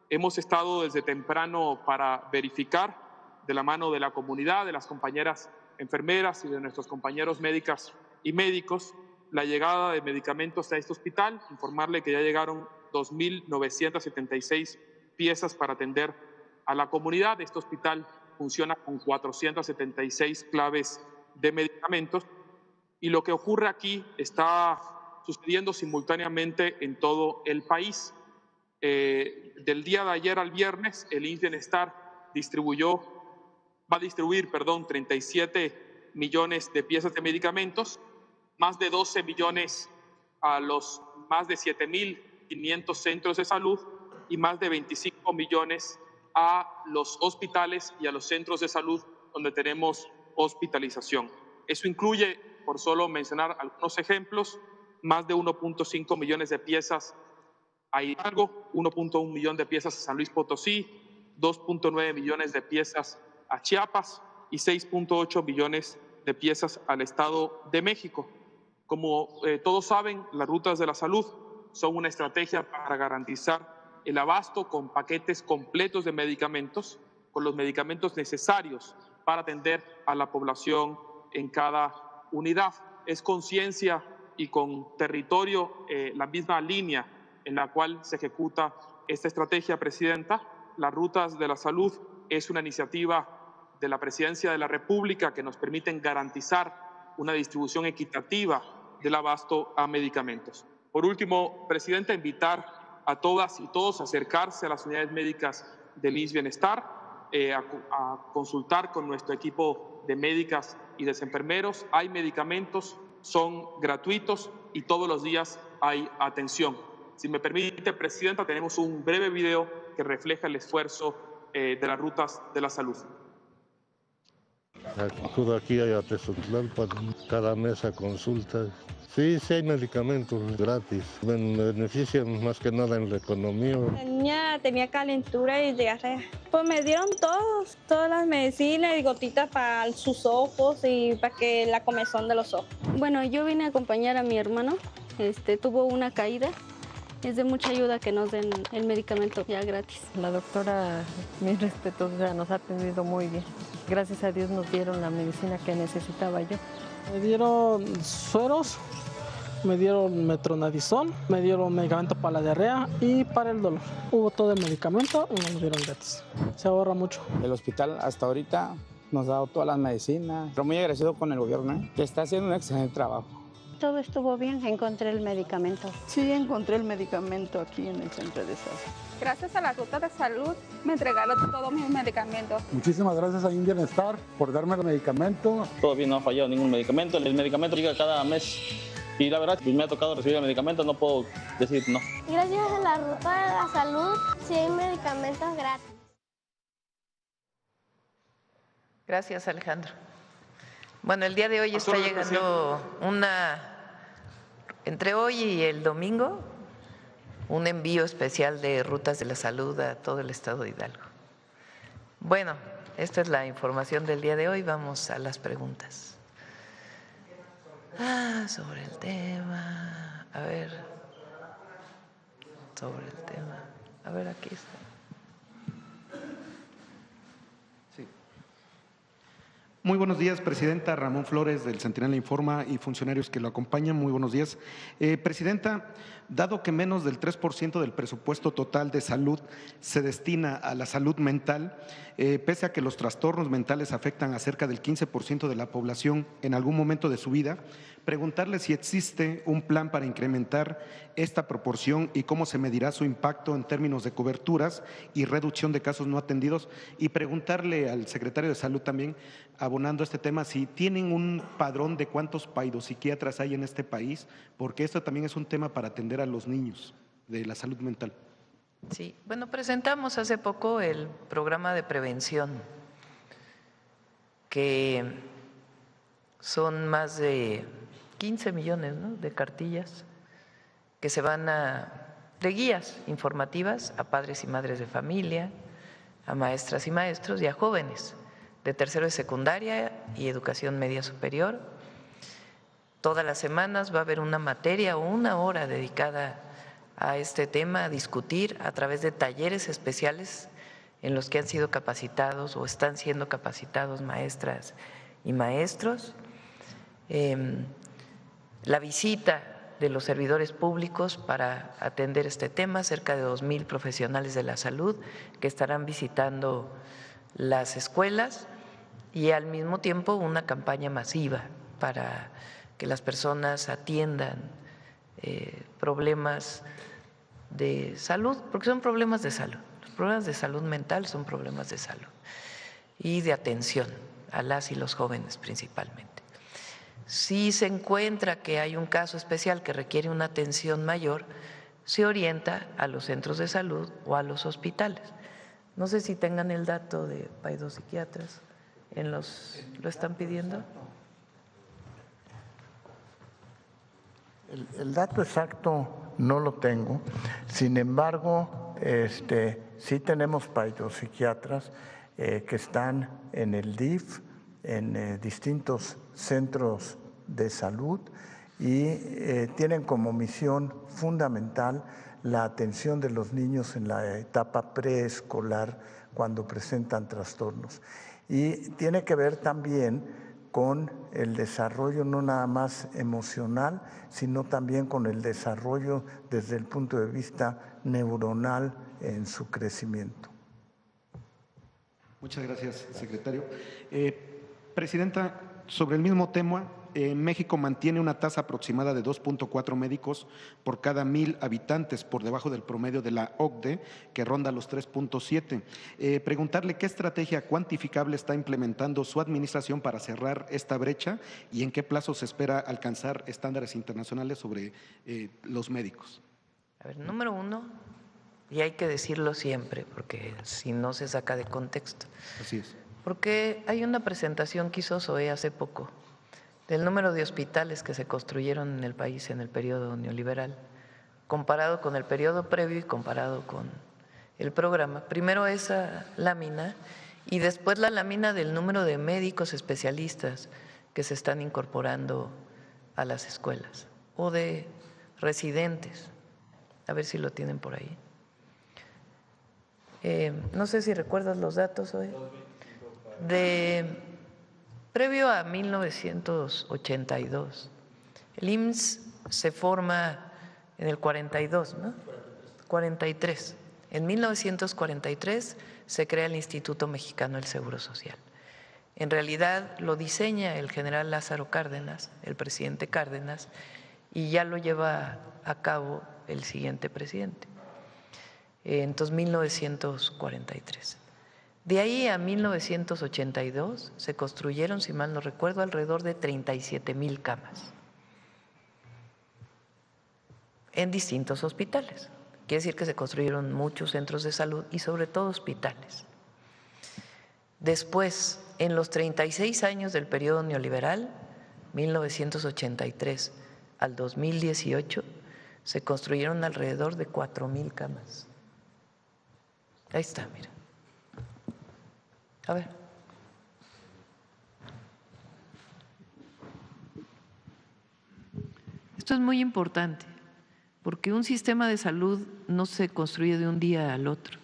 Hemos estado desde temprano para verificar, de la mano de la comunidad, de las compañeras enfermeras y de nuestros compañeros médicas y médicos, la llegada de medicamentos a este hospital. Informarle que ya llegaron 2,976 piezas para atender a la comunidad. Este hospital funciona con 476 claves de medicamentos y lo que ocurre aquí está sucediendo simultáneamente en todo el país. Del día de ayer al viernes, el IMSS Bienestar va a distribuir 37 millones de piezas de medicamentos, más de 12 millones a los más de 7.500 centros de salud y más de 25 millones a los hospitales y a los centros de salud donde tenemos hospitalización. Eso incluye, por solo mencionar algunos ejemplos, más de 1.5 millones de piezas a Hidalgo, 1.1 millón de piezas a San Luis Potosí, 2.9 millones de piezas a Chiapas y 6.8 millones de piezas al Estado de México. Como todos saben, las rutas de la salud son una estrategia para garantizar el abasto con paquetes completos de medicamentos, con los medicamentos necesarios para atender a la población en cada unidad. Es con ciencia y con territorio la misma línea en la cual se ejecuta esta estrategia, Presidenta. Las rutas de la salud es una iniciativa de la Presidencia de la República que nos permiten garantizar una distribución equitativa del abasto a medicamentos. Por último, Presidenta, invitar a todas y todos a acercarse a las unidades médicas del IMSS Bienestar, a consultar con nuestro equipo de médicas y de enfermeros. Hay medicamentos, son gratuitos y todos los días hay atención. Si me permite, Presidenta, tenemos un breve video que refleja el esfuerzo de las rutas de la salud. Acudo aquí a Tezontlán cada mes a consultas. Sí, sí hay medicamentos gratis. Me benefician más que nada en la economía. Tenía calentura y diarrea. Pues me dieron todas las medicinas y gotitas para sus ojos y para que la comezón de los ojos. Bueno, yo vine a acompañar a mi hermano. Tuvo una caída. Es de mucha ayuda que nos den el medicamento ya gratis. La doctora, mis respetos, nos ha atendido muy bien. Gracias a Dios nos dieron la medicina que necesitaba yo. Me dieron sueros, me dieron metronidazol, me dieron medicamento para la diarrea y para el dolor. Hubo todo el medicamento y nos lo dieron gratis. Se ahorra mucho. El hospital hasta ahorita nos ha dado todas las medicinas. Pero muy agradecido con el gobierno, que está haciendo un excelente trabajo. Todo estuvo bien, encontré el medicamento. Sí, encontré el medicamento aquí en el centro de salud. Gracias a la ruta de salud me entregaron todos mis medicamentos. Muchísimas gracias a IMSS Bienestar por darme el medicamento. Todo bien, no ha fallado ningún medicamento. El medicamento llega cada mes y la verdad, pues me ha tocado recibir el medicamento, no puedo decir no. Gracias a la ruta de la salud, sí hay medicamentos gratis. Gracias, Alejandro. Bueno, el día de hoy está llegando entre hoy y el domingo, un envío especial de rutas de la salud a todo el estado de Hidalgo. Bueno, esta es la información del día de hoy. Vamos a las preguntas. Sobre el tema. A ver. Sobre el tema. A ver, aquí está. Muy buenos días, Presidenta. Ramón Flores, del Centinela Informa, y funcionarios que lo acompañan. Muy buenos días. Presidenta, dado que menos del 3% del presupuesto total de salud se destina a la salud mental, pese a que los trastornos mentales afectan a cerca del 15% de la población en algún momento de su vida, preguntarle si existe un plan para incrementar esta proporción y cómo se medirá su impacto en términos de coberturas y reducción de casos no atendidos, y preguntarle al secretario de Salud también, abonando este tema, si tienen un padrón de cuántos paidopsiquiatras hay en este país, porque esto también es un tema para atender a los niños de la salud mental. Sí, bueno, presentamos hace poco el programa de prevención, que son más de 15 millones, ¿no?, de cartillas que se van de guías informativas a padres y madres de familia, a maestras y maestros y a jóvenes de tercero de secundaria y educación media superior. Todas las semanas va a haber una materia o una hora dedicada a este tema, a discutir a través de talleres especiales en los que han sido capacitados o están siendo capacitados maestras y maestros. La visita de los servidores públicos para atender este tema, cerca de 2,000 profesionales de la salud que estarán visitando las escuelas, y al mismo tiempo una campaña masiva para que las personas atiendan problemas de salud, porque son problemas de salud. Los problemas de salud mental son problemas de salud y de atención a las y los jóvenes principalmente. Si se encuentra que hay un caso especial que requiere una atención mayor, se orienta a los centros de salud o a los hospitales. No sé si tengan el dato de paidopsiquiatras, ¿lo están pidiendo? El dato exacto no lo tengo, sin embargo, sí tenemos psiquiatras que están en el DIF, en distintos centros de salud y tienen como misión fundamental la atención de los niños en la etapa preescolar cuando presentan trastornos. Y tiene que ver también con el desarrollo no nada más emocional, sino también con el desarrollo desde el punto de vista neuronal en su crecimiento. Muchas gracias, secretario. Presidenta, sobre el mismo tema, México mantiene una tasa aproximada de 2.4 médicos por cada 1,000 habitantes, por debajo del promedio de la OCDE, que ronda los 3.7. Preguntarle qué estrategia cuantificable está implementando su administración para cerrar esta brecha y en qué plazo se espera alcanzar estándares internacionales sobre los médicos. A ver, número uno, y hay que decirlo siempre, porque si no se saca de contexto. Así es. Porque hay una presentación que hizo SOE hace poco del número de hospitales que se construyeron en el país en el periodo neoliberal, comparado con el periodo previo y comparado con el programa. Primero esa lámina y después la lámina del número de médicos especialistas que se están incorporando a las escuelas o de residentes. A ver si lo tienen por ahí. No sé si recuerdas los datos hoy. Previo a 1982, el IMSS se forma en el 42, ¿no? 43. En 1943 se crea el Instituto Mexicano del Seguro Social. En realidad lo diseña el general Lázaro Cárdenas, el presidente Cárdenas, y ya lo lleva a cabo el siguiente presidente. Entonces, 1943. De ahí a 1982 se construyeron, si mal no recuerdo, alrededor de 37,000 camas en distintos hospitales. Quiere decir que se construyeron muchos centros de salud y sobre todo hospitales. Después, en los 36 años del periodo neoliberal, 1983 al 2018, se construyeron alrededor de 4,000 camas. Ahí está, mira. A ver. Esto es muy importante, porque un sistema de salud no se construye de un día al otro.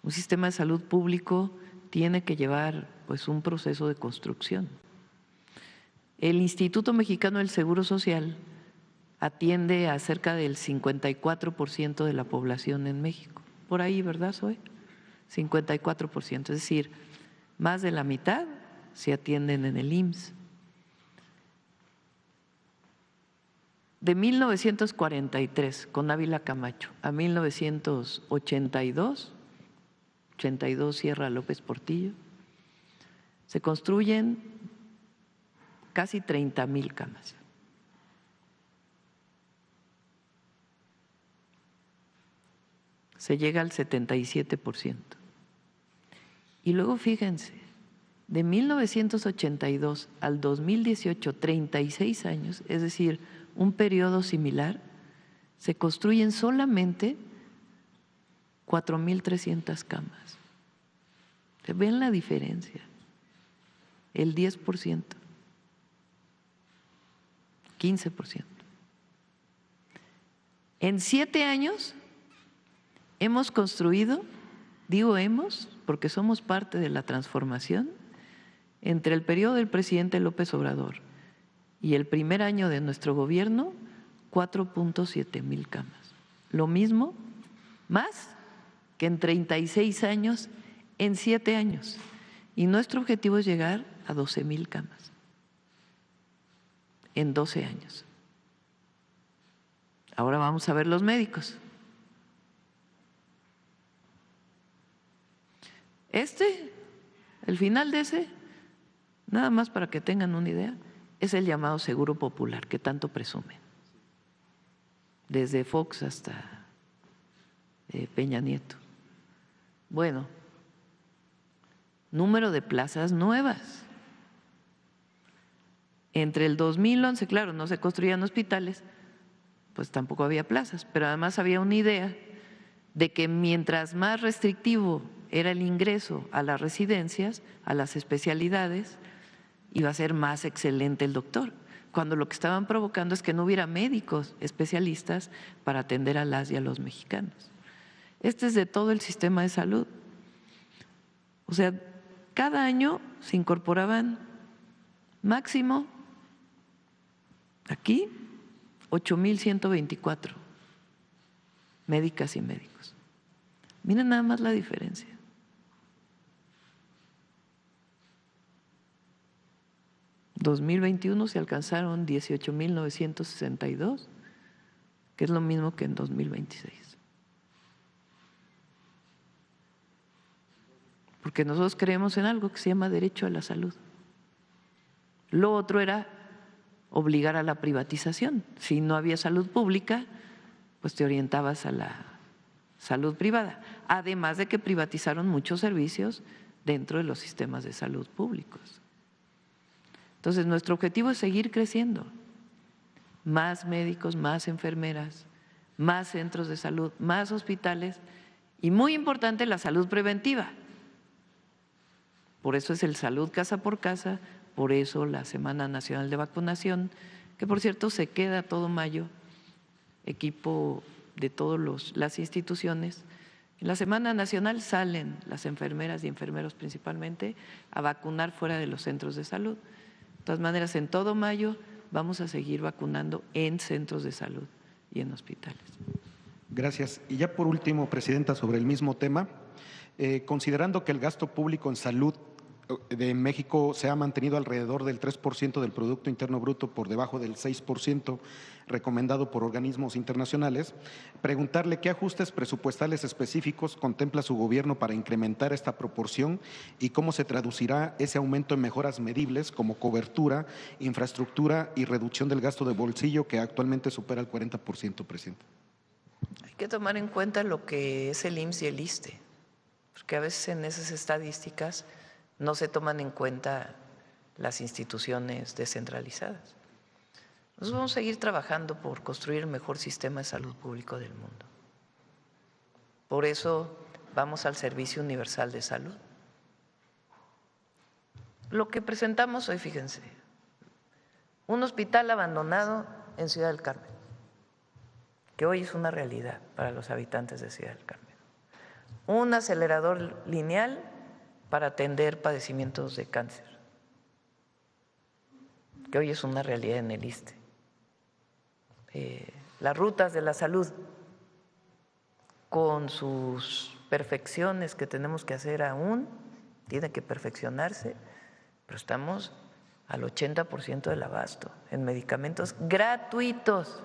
Un sistema de salud público tiene que llevar pues un proceso de construcción. El Instituto Mexicano del Seguro Social atiende a cerca del 54% de la población en México. Por ahí, ¿verdad, Zoe? 54%, es decir, más de la mitad se atienden en el IMSS. De 1943, con Ávila Camacho, a 1982, 82 Sierra López Portillo, se construyen casi 30,000 camas. Se llega al 77%. Y luego fíjense, de 1982 al 2018, 36 años, es decir, un periodo similar, se construyen solamente 4,300 camas. ¿Ven la diferencia? El 10%, 15%. En 7 años hemos construido, digo hemos, porque somos parte de la transformación, entre el periodo del presidente López Obrador y el primer año de nuestro gobierno, 4.7 mil camas. Lo mismo, más que en 36 años, en 7 años. Y nuestro objetivo es llegar a 12,000 camas en 12 años. Ahora vamos a ver los médicos. El final de ese, nada más para que tengan una idea, es el llamado Seguro Popular, que tanto presumen. Desde Fox hasta Peña Nieto. Bueno, número de plazas nuevas. entre el 2011, claro, no se construían hospitales, pues tampoco había plazas, pero además había una idea de que mientras más restrictivo era el ingreso a las residencias, a las especialidades, iba a ser más excelente el doctor, cuando lo que estaban provocando es que no hubiera médicos especialistas para atender a las y a los mexicanos. Este es de todo el sistema de salud. O sea, cada año se incorporaban máximo aquí 8,124 médicas y médicos. Miren nada más la diferencia. En 2021 se alcanzaron 18,962, que es lo mismo que en 2026. Porque nosotros creemos en algo que se llama derecho a la salud. Lo otro era obligar a la privatización. Si no había salud pública, pues te orientabas a la salud privada. Además de que privatizaron muchos servicios dentro de los sistemas de salud públicos. Entonces, nuestro objetivo es seguir creciendo. Más médicos, más enfermeras, más centros de salud, más hospitales y, muy importante, la salud preventiva. Por eso es el Salud Casa por Casa, por eso la Semana Nacional de Vacunación, que por cierto se queda todo mayo, equipo de todas las instituciones. En la Semana Nacional salen las enfermeras y enfermeros principalmente a vacunar fuera de los centros de salud. De todas maneras, en todo mayo vamos a seguir vacunando en centros de salud y en hospitales. Gracias. Y ya por último, Presidenta, sobre el mismo tema, considerando que el gasto público en salud de México se ha mantenido alrededor del 3% del Producto Interno Bruto, por debajo del 6% recomendado por organismos internacionales, preguntarle qué ajustes presupuestales específicos contempla su gobierno para incrementar esta proporción y cómo se traducirá ese aumento en mejoras medibles como cobertura, infraestructura y reducción del gasto de bolsillo, que actualmente supera el 40%, Presidente. Hay que tomar en cuenta lo que es el IMSS y el ISSSTE, porque a veces en esas estadísticas no se toman en cuenta las instituciones descentralizadas. Nosotros vamos a seguir trabajando por construir el mejor sistema de salud público del mundo. Por eso vamos al Servicio Universal de Salud. Lo que presentamos hoy, fíjense, un hospital abandonado en Ciudad del Carmen, que hoy es una realidad para los habitantes de Ciudad del Carmen. Un acelerador lineal para atender padecimientos de cáncer, que hoy es una realidad en el ISSSTE. Las rutas de la salud, con sus perfecciones que tenemos que hacer aún, tiene que perfeccionarse, pero estamos al 80% del abasto en medicamentos gratuitos,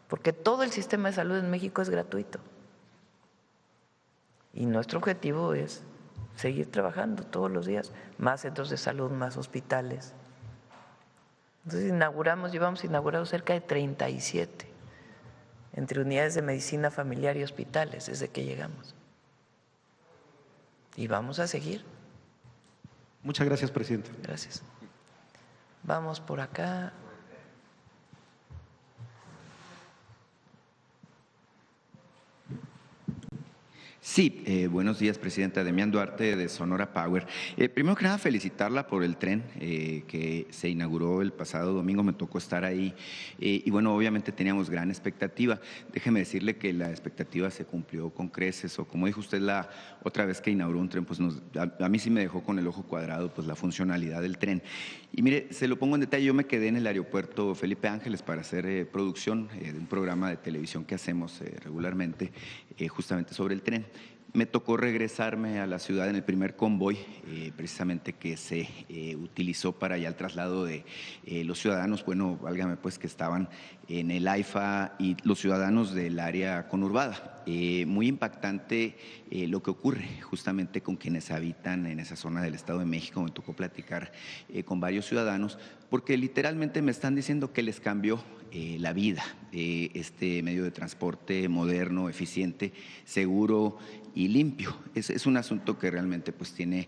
porque todo el sistema de salud en México es gratuito. Y nuestro objetivo es seguir trabajando todos los días, más centros de salud, más hospitales. Entonces llevamos inaugurado cerca de 37 entre unidades de medicina familiar y hospitales desde que llegamos. Y vamos a seguir. Muchas gracias, Presidente. Gracias. Vamos por acá. Sí, buenos días, Presidenta. Demián Duarte, de Sonora Power. Primero que nada, felicitarla por el tren que se inauguró el pasado domingo. Me tocó estar ahí y bueno, obviamente teníamos gran expectativa. Déjeme decirle que la expectativa se cumplió con creces, o como dijo usted la otra vez que inauguró un tren, pues a mí sí me dejó con el ojo cuadrado pues la funcionalidad del tren. Y mire, se lo pongo en detalle, yo me quedé en el aeropuerto Felipe Ángeles para hacer producción de un programa de televisión que hacemos regularmente, justamente sobre el tren. Me tocó regresarme a la ciudad en el primer convoy, precisamente que se utilizó para ya el traslado de los ciudadanos, bueno, válgame pues, que estaban en el AIFA y los ciudadanos del área conurbada. Muy impactante lo que ocurre justamente con quienes habitan en esa zona del Estado de México. Me tocó platicar con varios ciudadanos porque literalmente me están diciendo que les cambió la vida, este medio de transporte moderno, eficiente, seguro y limpio. Es un asunto que realmente pues tiene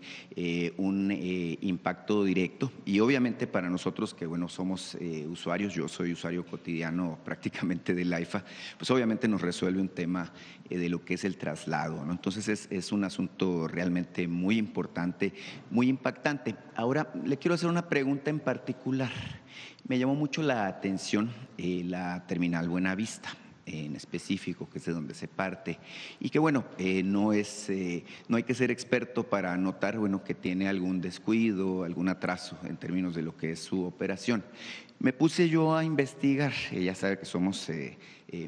un impacto directo y obviamente para nosotros que bueno somos usuarios, yo soy usuario cotidiano prácticamente del AIFA, pues obviamente nos resuelve un tema de lo que es el traslado, ¿no? Entonces es un asunto realmente muy importante, muy impactante. Ahora le quiero hacer una pregunta en particular. Me llamó mucho la atención la terminal Buenavista, en específico, que es de donde se parte, y que bueno, no hay que ser experto para notar bueno, que tiene algún descuido, algún atraso en términos de lo que es su operación. Me puse yo a investigar, ya sabe que somos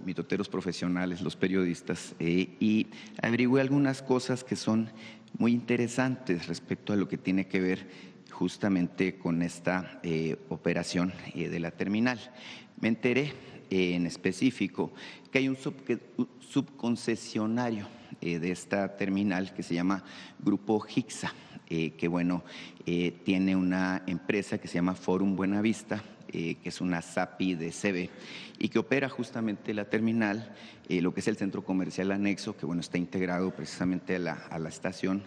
mitoteros profesionales, los periodistas, y averigüé algunas cosas que son muy interesantes respecto a lo que tiene que ver justamente con esta operación de la terminal. Me enteré en específico que hay un subconcesionario de esta terminal que se llama Grupo Hixa, que bueno, tiene una empresa que se llama Forum Buenavista, que es una SAPI de CB y que opera justamente la terminal, lo que es el centro comercial anexo, que bueno, está integrado precisamente a la estación,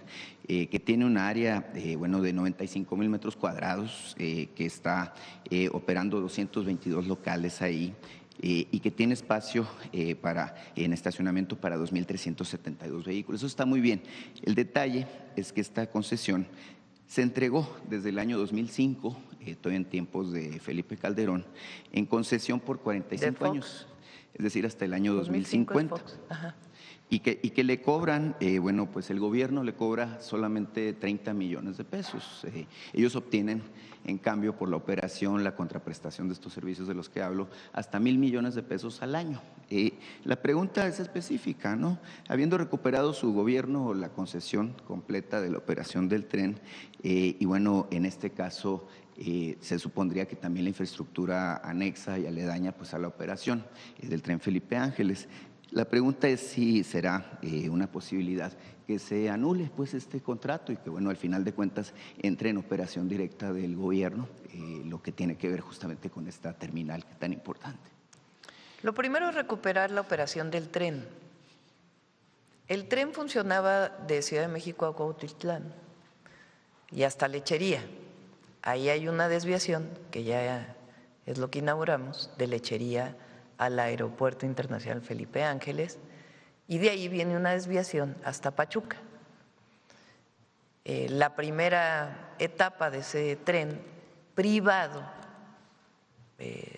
que tiene un área bueno, de 95,000 metros cuadrados, que está operando 222 locales ahí, y que tiene espacio en estacionamiento para 2.372 vehículos. Eso está muy bien. El detalle es que esta concesión se entregó desde el año 2005, todavía en tiempos de Felipe Calderón, en concesión por 45 años, es decir, hasta el año 2050. Y que le cobran, bueno, pues el gobierno le cobra solamente 30 millones de pesos. Ellos obtienen, en cambio, por la operación, la contraprestación de estos servicios de los que hablo, hasta 1,000 millones de pesos al año. La pregunta es específica, ¿no? Habiendo recuperado su gobierno la concesión completa de la operación del tren, y bueno, en este caso se supondría que también la infraestructura anexa y aledaña pues, a la operación del tren Felipe Ángeles. La pregunta es si será una posibilidad que se anule pues este contrato y que bueno al final de cuentas entre en operación directa del gobierno, lo que tiene que ver justamente con esta terminal que es tan importante. Lo primero es recuperar la operación del tren. El tren funcionaba de Ciudad de México a Cuautitlán y hasta Lechería. Ahí hay una desviación que ya es lo que inauguramos, de Lechería al Aeropuerto Internacional Felipe Ángeles, y de ahí viene una desviación hasta Pachuca. La primera etapa de ese tren privado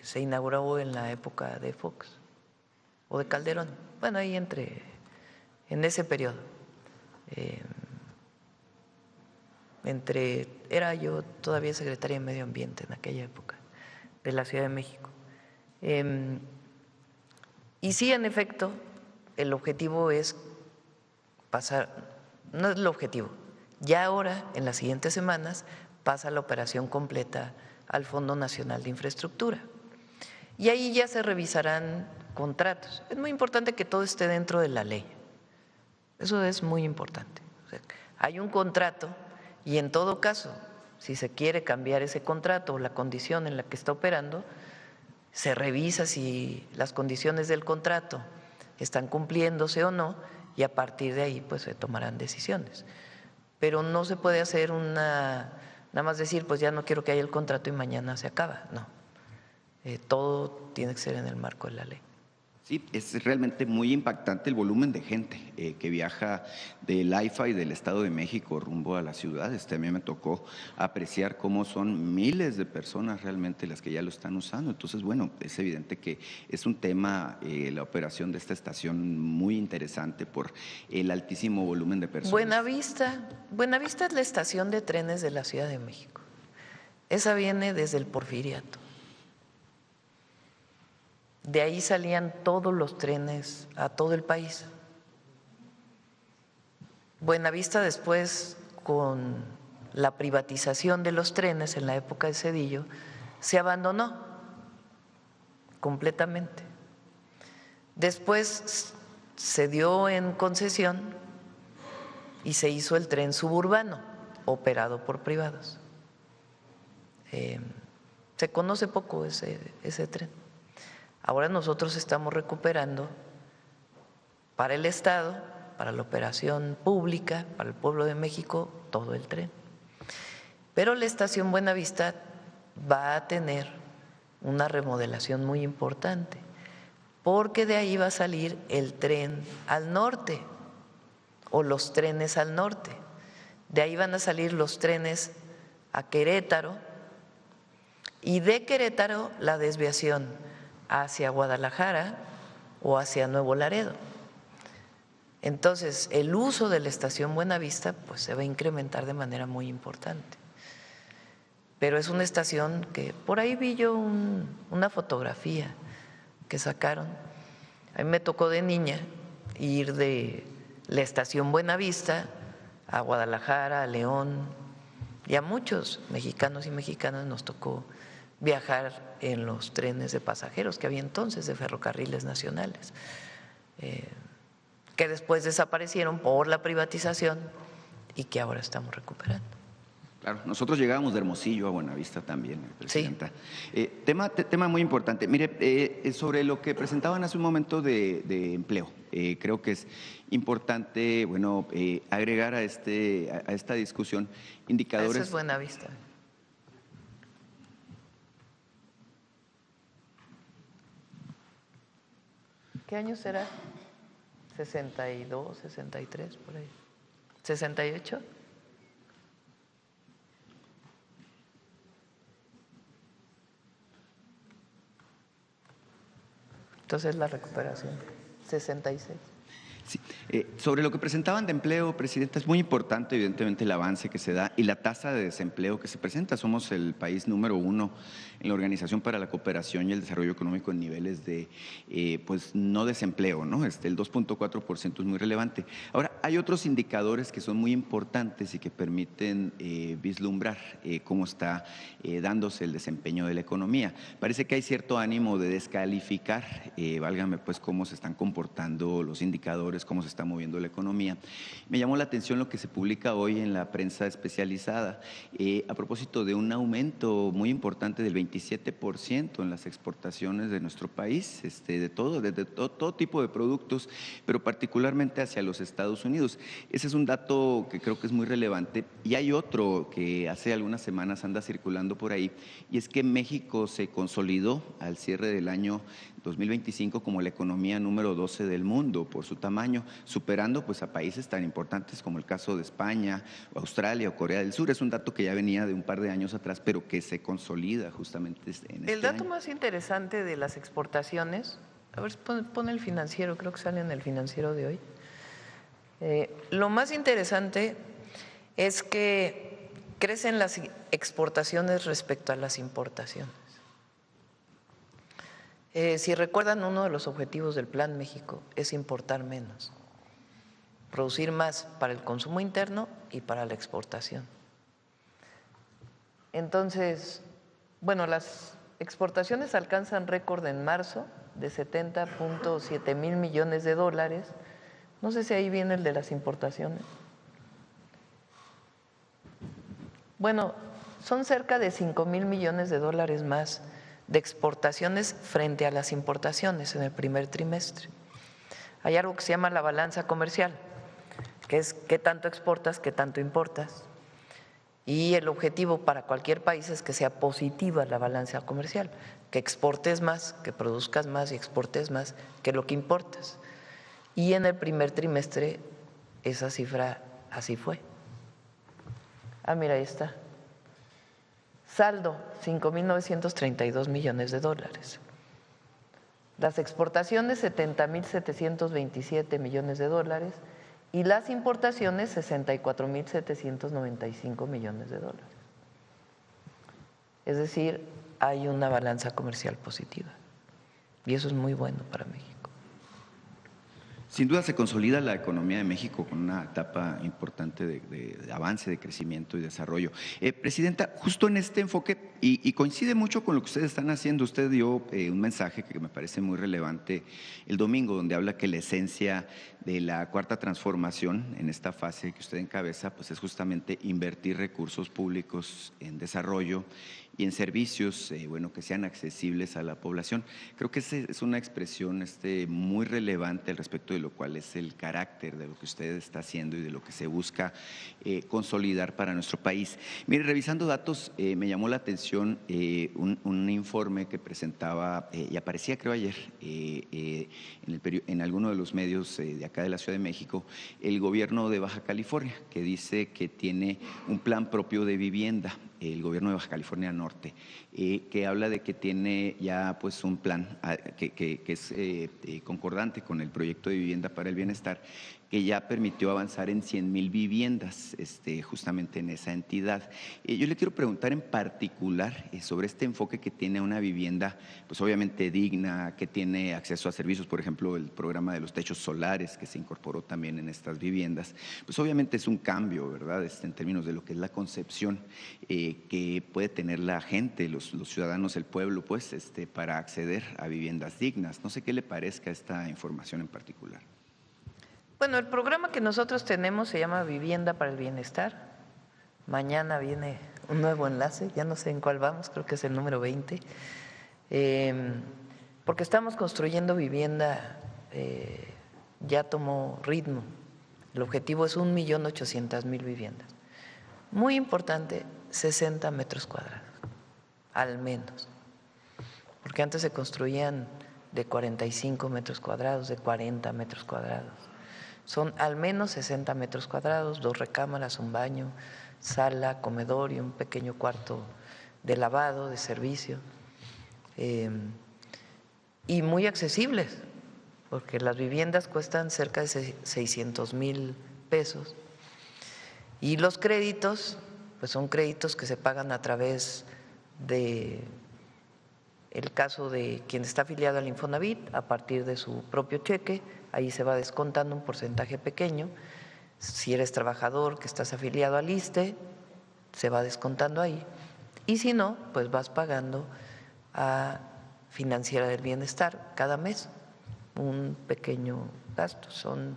se inauguró en la época de Fox o de Calderón, bueno, ahí en ese periodo. Era yo todavía secretaria de Medio Ambiente en aquella época, de la Ciudad de México. Y sí, en efecto, el objetivo es pasar, no es el objetivo, ya ahora, en las siguientes semanas, pasa la operación completa al Fondo Nacional de Infraestructura. Y ahí ya se revisarán contratos. Es muy importante que todo esté dentro de la ley. Eso es muy importante. O sea, hay un contrato y en todo caso, si se quiere cambiar ese contrato o la condición en la que está operando, se revisa si las condiciones del contrato están cumpliéndose o no y a partir de ahí pues se tomarán decisiones. Pero no se puede hacer nada más decir pues ya no quiero que haya el contrato y mañana se acaba, no. Todo tiene que ser en el marco de la ley. Sí, es realmente muy impactante el volumen de gente que viaja del AIFA y del Estado de México rumbo a las ciudades. A mí me tocó apreciar cómo son miles de personas realmente las que ya lo están usando. Entonces, bueno, es evidente que es un tema, la operación de esta estación, muy interesante por el altísimo volumen de personas. Buenavista es la estación de trenes de la Ciudad de México. Esa viene desde el Porfiriato. De ahí salían todos los trenes a todo el país. Buenavista después, con la privatización de los trenes en la época de Zedillo, se abandonó completamente. Después se dio en concesión y se hizo el tren suburbano, operado por privados. Se conoce poco ese tren. Ahora nosotros estamos recuperando para el Estado para la operación pública, para el pueblo de México, todo el tren. Pero la estación Buenavista va a tener una remodelación muy importante, porque de ahí va a salir el tren al norte o los trenes al norte. De ahí van a salir los trenes a Querétaro y de Querétaro la desviación hacia Guadalajara o hacia Nuevo Laredo. Entonces, el uso de la estación Buenavista pues se va a incrementar de manera muy importante. Pero es una estación que por ahí vi yo una fotografía que sacaron. A mí me tocó de niña ir de la estación Buenavista a Guadalajara, a León, y a muchos mexicanos y mexicanas nos tocó viajar en los trenes de pasajeros que había entonces de Ferrocarriles Nacionales, que después desaparecieron por la privatización y que ahora estamos recuperando. Claro, nosotros llegábamos de Hermosillo a Buenavista también, Presidenta. Sí. Tema muy importante. Mire, sobre lo que presentaban hace un momento de empleo, creo que es importante, bueno, agregar a esta discusión indicadores. Eso es Buenavista. ¿Qué año será? 62, 63, por ahí. ¿68? Entonces la recuperación, 66. Sí. Sobre lo que presentaban de empleo, Presidenta, es muy importante evidentemente el avance que se da y la tasa de desempleo que se presenta. Somos el país número 1 en la Organización para la Cooperación y el Desarrollo Económico en niveles de pues no desempleo, ¿no? El 2.4% es muy relevante. Ahora, hay otros indicadores que son muy importantes y que permiten vislumbrar cómo está dándose el desempeño de la economía. Parece que hay cierto ánimo de descalificar, válgame pues, cómo se están comportando los indicadores, cómo se está moviendo la economía. Me llamó la atención lo que se publica hoy en la prensa especializada a propósito de un aumento muy importante del 27% en las exportaciones de nuestro país, de todo tipo de productos, pero particularmente hacia los Estados Unidos. Ese es un dato que creo que es muy relevante. Y hay otro que hace algunas semanas anda circulando por ahí, y es que México se consolidó al cierre del año 2025 como la economía número 12 del mundo por su tamaño, superando pues a países tan importantes como el caso de España, Australia o Corea del Sur. Es un dato que ya venía de un par de años atrás, pero que se consolida justamente en este año. El dato más interesante de las exportaciones, a ver, pon el Financiero, creo que sale en el Financiero de hoy. Lo más interesante es que crecen las exportaciones respecto a las importaciones. Si recuerdan, uno de los objetivos del Plan México es importar menos, producir más para el consumo interno y para la exportación. Entonces, bueno, las exportaciones alcanzan récord en marzo de 70.7 mil millones de dólares. No sé si ahí viene el de las importaciones. Bueno, son cerca de 5 mil millones de dólares más de exportaciones frente a las importaciones en el primer trimestre. Hay algo que se llama la balanza comercial, que es qué tanto exportas, qué tanto importas. Y el objetivo para cualquier país es que sea positiva la balanza comercial, que exportes más, que produzcas más y exportes más que lo que importas. Y en el primer trimestre esa cifra así fue. Ah, mira, ahí está. Saldo, 5.932 millones de dólares. Las exportaciones, 70.727 millones de dólares. Y las importaciones, 64.795 millones de dólares. Es decir, hay una balanza comercial positiva. Y eso es muy bueno para México. Sin duda se consolida la economía de México con una etapa importante de avance, de crecimiento y desarrollo. Presidenta, justo en este enfoque, y coincide mucho con lo que ustedes están haciendo, usted dio un mensaje que me parece muy relevante el domingo, donde habla que la esencia de la cuarta transformación en esta fase que usted encabeza, pues es justamente invertir recursos públicos en desarrollo y en servicios bueno, que sean accesibles a la población. Creo que esa es una expresión muy relevante al respecto de lo cual es el carácter de lo que usted está haciendo y de lo que se busca consolidar para nuestro país. Mire, revisando datos, me llamó la atención un informe que presentaba y aparecía creo ayer en alguno de los medios de acá de la Ciudad de México, el gobierno de Baja California, que dice que tiene un plan propio de vivienda, el gobierno de Baja California Norte, que habla de que tiene ya pues un plan que es concordante con el proyecto de vivienda para el bienestar, que ya permitió avanzar en 100,000 viviendas justamente en esa entidad. Yo le quiero preguntar en particular sobre este enfoque que tiene una vivienda pues obviamente digna, que tiene acceso a servicios, por ejemplo el programa de los techos solares que se incorporó también en estas viviendas, pues obviamente es un cambio, ¿verdad? En términos de lo que es la concepción que puede tener la gente, los ciudadanos, el pueblo, pues para acceder a viviendas dignas. No sé qué le parezca esta información en particular. Bueno, el programa que nosotros tenemos se llama Vivienda para el Bienestar. Mañana viene un nuevo enlace, ya no sé en cuál vamos, creo que es el número 20, porque estamos construyendo vivienda, ya tomó ritmo. El objetivo es 1.800.000 viviendas. Muy importante, 60 metros cuadrados, al menos, porque antes se construían de 45 metros cuadrados, de 40 metros cuadrados. Son al menos 60 metros cuadrados, 2 recámaras, un baño, sala, comedor y un pequeño cuarto de lavado, de servicio. Y muy accesibles, porque las viviendas cuestan cerca de 600,000 pesos. Y los créditos, pues son créditos que se pagan a través de el caso de quien está afiliado al Infonavit, a partir de su propio cheque. Ahí se va descontando un porcentaje pequeño. Si eres trabajador que estás afiliado al ISSSTE, se va descontando ahí. Y si no, pues vas pagando a Financiera del Bienestar cada mes un pequeño gasto. Son,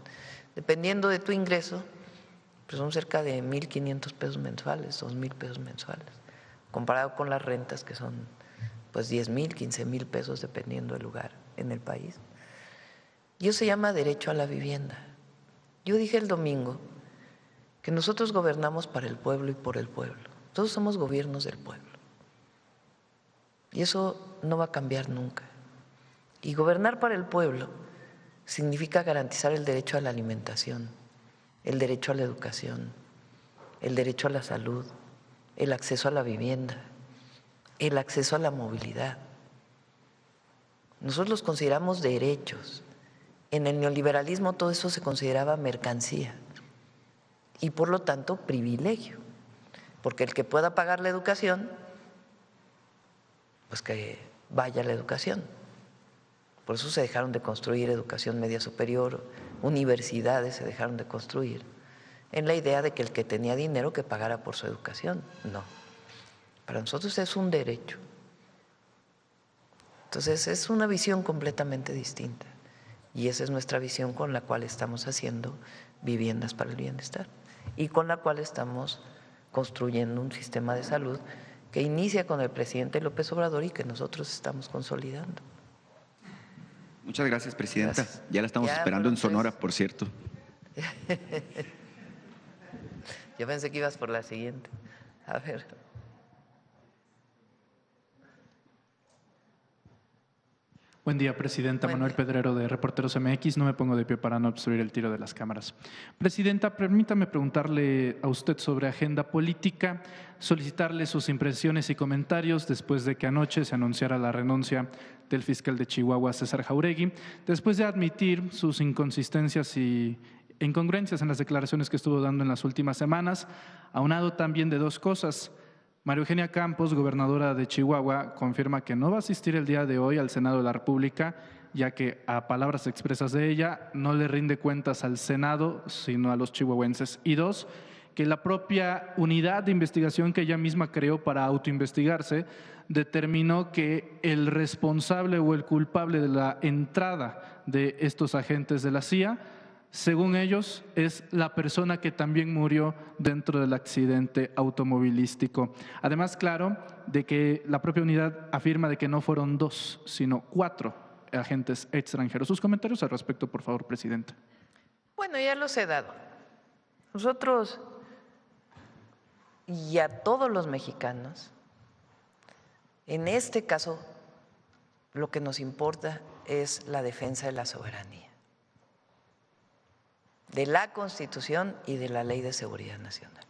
dependiendo de tu ingreso, pues son cerca de 1.500 pesos mensuales, 2.000 pesos mensuales, comparado con las rentas que son pues 10,000, 15,000 pesos dependiendo del lugar en el país. Y eso se llama derecho a la vivienda. Yo dije el domingo que nosotros gobernamos para el pueblo y por el pueblo. Todos somos gobiernos del pueblo. Y eso no va a cambiar nunca. Y gobernar para el pueblo significa garantizar el derecho a la alimentación, el derecho a la educación, el derecho a la salud, el acceso a la vivienda, el acceso a la movilidad. Nosotros los consideramos derechos. En el neoliberalismo todo eso se consideraba mercancía y por lo tanto privilegio, porque el que pueda pagar la educación, pues que vaya a la educación. Por eso se dejaron de construir educación media superior, universidades se dejaron de construir, en la idea de que el que tenía dinero que pagara por su educación. No, para nosotros es un derecho. Entonces es una visión completamente distinta. Y esa es nuestra visión con la cual estamos haciendo viviendas para el bienestar y con la cual estamos construyendo un sistema de salud que inicia con el presidente López Obrador y que nosotros estamos consolidando. Muchas gracias, presidenta. Gracias. Ya la estamos esperando en Sonora, por cierto. Yo pensé que ibas por la siguiente. A ver. Buen día, presidenta. Manuel Pedrero, de Reporteros MX. No me pongo de pie para no obstruir el tiro de las cámaras. Presidenta, permítame preguntarle a usted sobre agenda política, solicitarle sus impresiones y comentarios después de que anoche se anunciara la renuncia del fiscal de Chihuahua, César Jauregui, después de admitir sus inconsistencias y incongruencias en las declaraciones que estuvo dando en las últimas semanas, aunado también de dos cosas. María Eugenia Campos, gobernadora de Chihuahua, confirma que no va a asistir el día de hoy al Senado de la República, ya que, a palabras expresas de ella, no le rinde cuentas al Senado, sino a los chihuahuenses. Y dos, que la propia unidad de investigación que ella misma creó para autoinvestigarse determinó que el responsable o el culpable de la entrada de estos agentes de la CIA según ellos, es la persona que también murió dentro del accidente automovilístico. Además, claro, de que la propia unidad afirma de que no fueron 2, sino 4 agentes extranjeros. Sus comentarios al respecto, por favor, presidenta. Bueno, ya los he dado. Nosotros y a todos los mexicanos, en este caso, lo que nos importa es la defensa de la soberanía, de la Constitución y de la Ley de Seguridad Nacional.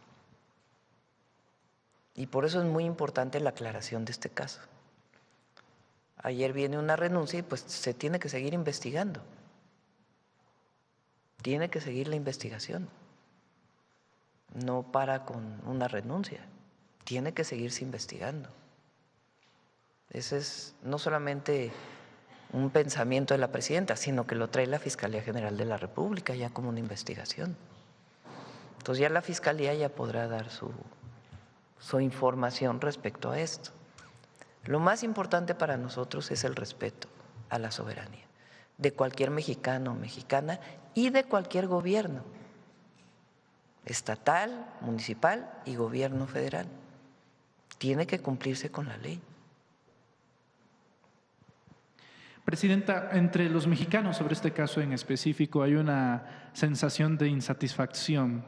Y por eso es muy importante la aclaración de este caso. Ayer viene una renuncia y pues se tiene que seguir investigando. Tiene que seguir la investigación. No para con una renuncia. Tiene que seguirse investigando. Ese es no solamente un pensamiento de la presidenta, sino que lo trae la Fiscalía General de la República ya como una investigación. Entonces ya la Fiscalía ya podrá dar su información respecto a esto. Lo más importante para nosotros es el respeto a la soberanía de cualquier mexicano o mexicana y de cualquier gobierno, estatal, municipal y gobierno federal. Tiene que cumplirse con la ley. Presidenta, entre los mexicanos sobre este caso en específico hay una sensación de insatisfacción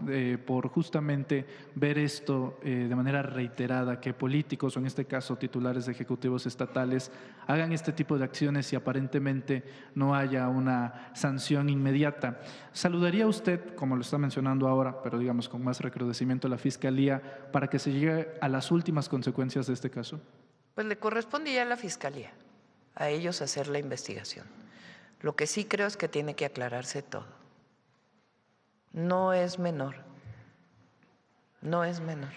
por justamente ver esto de manera reiterada, que políticos o en este caso titulares de ejecutivos estatales hagan este tipo de acciones y aparentemente no haya una sanción inmediata. ¿Saludaría usted, como lo está mencionando ahora, pero digamos con más recrudecimiento a la Fiscalía, para que se llegue a las últimas consecuencias de este caso? Pues le corresponde ya a la Fiscalía, a ellos hacer la investigación. Lo que sí creo es que tiene que aclararse todo. No es menor, no es menor.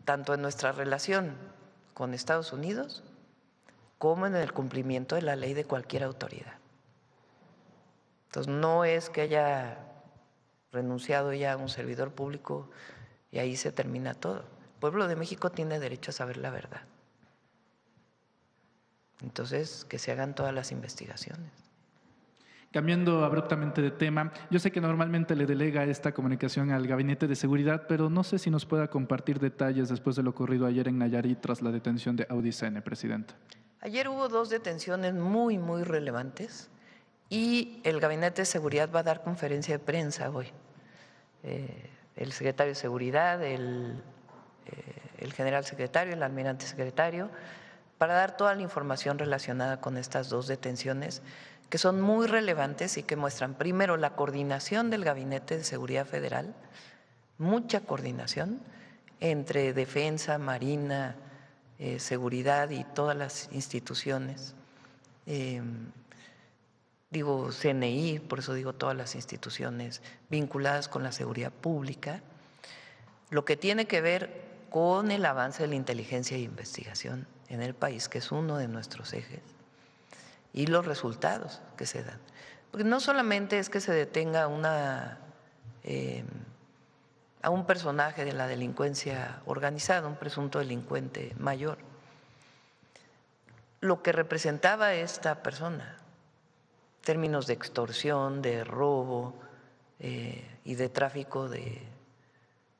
Tanto en nuestra relación con Estados Unidos como en el cumplimiento de la ley de cualquier autoridad. Entonces no es que haya renunciado ya a un servidor público y ahí se termina todo. El pueblo de México tiene derecho a saber la verdad. Entonces, que se hagan todas las investigaciones. Cambiando abruptamente de tema, yo sé que normalmente le delega esta comunicación al Gabinete de Seguridad, pero no sé si nos pueda compartir detalles después de lo ocurrido ayer en Nayarit tras la detención de Audicene, presidenta. Ayer hubo 2 detenciones muy, muy relevantes y el Gabinete de Seguridad va a dar conferencia de prensa hoy. El secretario de Seguridad, el general secretario, el almirante secretario, para dar toda la información relacionada con estas 2 detenciones que son muy relevantes y que muestran primero la coordinación del Gabinete de Seguridad Federal, mucha coordinación entre Defensa, Marina, Seguridad y todas las instituciones. Digo CNI, por eso digo todas las instituciones vinculadas con la seguridad pública, lo que tiene que ver con el avance de la inteligencia e investigación en el país, que es uno de nuestros ejes, y los resultados que se dan. Porque no solamente es que se detenga a un personaje de la delincuencia organizada, un presunto delincuente mayor. Lo que representaba esta persona, en términos de extorsión, de robo y de tráfico de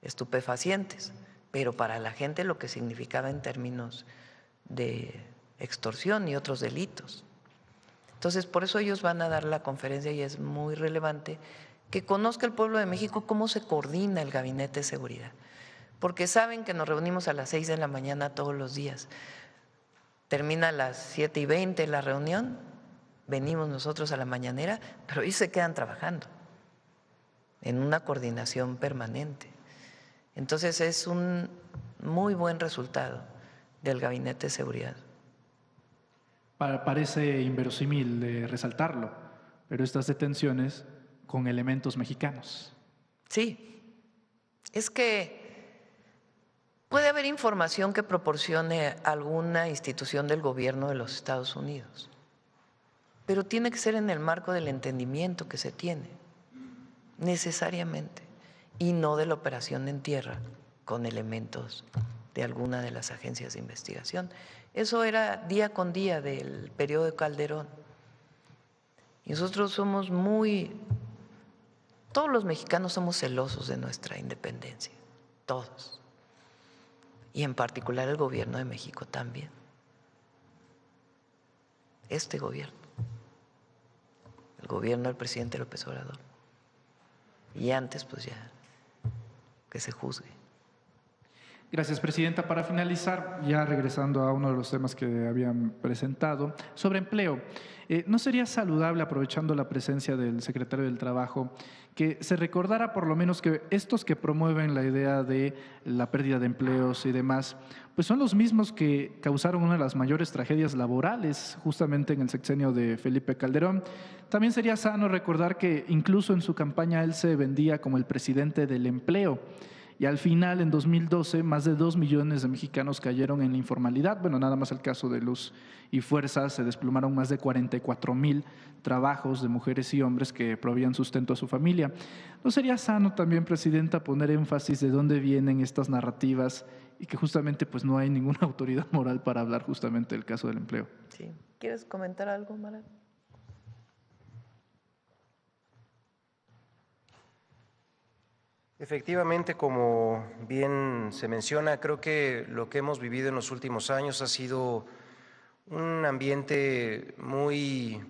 estupefacientes, pero para la gente lo que significaba en términos de extorsión y otros delitos. Entonces, por eso ellos van a dar la conferencia y es muy relevante que conozca el pueblo de México cómo se coordina el Gabinete de Seguridad, porque saben que nos reunimos a las 6 de la mañana todos los días. Termina a las 7:20 la reunión, venimos nosotros a la mañanera, pero ellos se quedan trabajando en una coordinación permanente. Entonces, es un muy buen resultado del Gabinete de Seguridad. Parece inverosímil de resaltarlo, pero estas detenciones con elementos mexicanos. Sí, es que puede haber información que proporcione alguna institución del gobierno de los Estados Unidos, pero tiene que ser en el marco del entendimiento que se tiene, necesariamente, y no de la operación en tierra con elementos de alguna de las agencias de investigación. Eso era día con día del periodo de Calderón. Y nosotros todos los mexicanos somos celosos de nuestra independencia, todos. Y en particular el gobierno de México también. Este gobierno, el gobierno del presidente López Obrador. Y antes, pues ya, que se juzgue. Gracias, Presidenta. Para finalizar, ya regresando a uno de los temas que habían presentado, sobre empleo. ¿No sería saludable, aprovechando la presencia del secretario del Trabajo, que se recordara por lo menos que estos que promueven la idea de la pérdida de empleos y demás, pues son los mismos que causaron una de las mayores tragedias laborales justamente en el sexenio de Felipe Calderón? También sería sano recordar que incluso en su campaña él se vendía como el presidente del empleo. Y al final, en 2012, más de 2 millones de mexicanos cayeron en la informalidad. Bueno, nada más el caso de Luz y Fuerza, se desplomaron más de 44,000 trabajos de mujeres y hombres que proveían sustento a su familia. ¿No sería sano también, Presidenta, poner énfasis de dónde vienen estas narrativas y que justamente pues no hay ninguna autoridad moral para hablar justamente del caso del empleo? Sí. ¿Quieres comentar algo, Mara? Efectivamente, como bien se menciona, creo que lo que hemos vivido en los últimos años ha sido un ambiente muy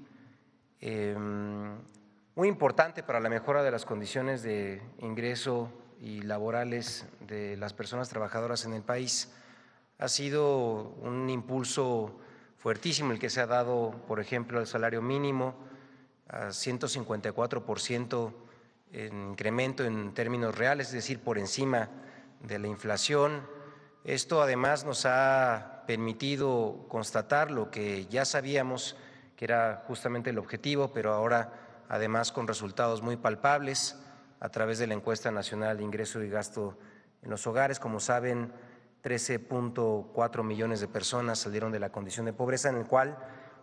importante para la mejora de las condiciones de ingreso y laborales de las personas trabajadoras en el país. Ha sido un impulso fuertísimo el que se ha dado, por ejemplo, al salario mínimo, a 154% en incremento en términos reales, es decir, por encima de la inflación. Esto además nos ha permitido constatar lo que ya sabíamos que era justamente el objetivo, pero ahora además con resultados muy palpables a través de la encuesta nacional de ingreso y gasto en los hogares. Como saben, 13.4 millones de personas salieron de la condición de pobreza, en el cual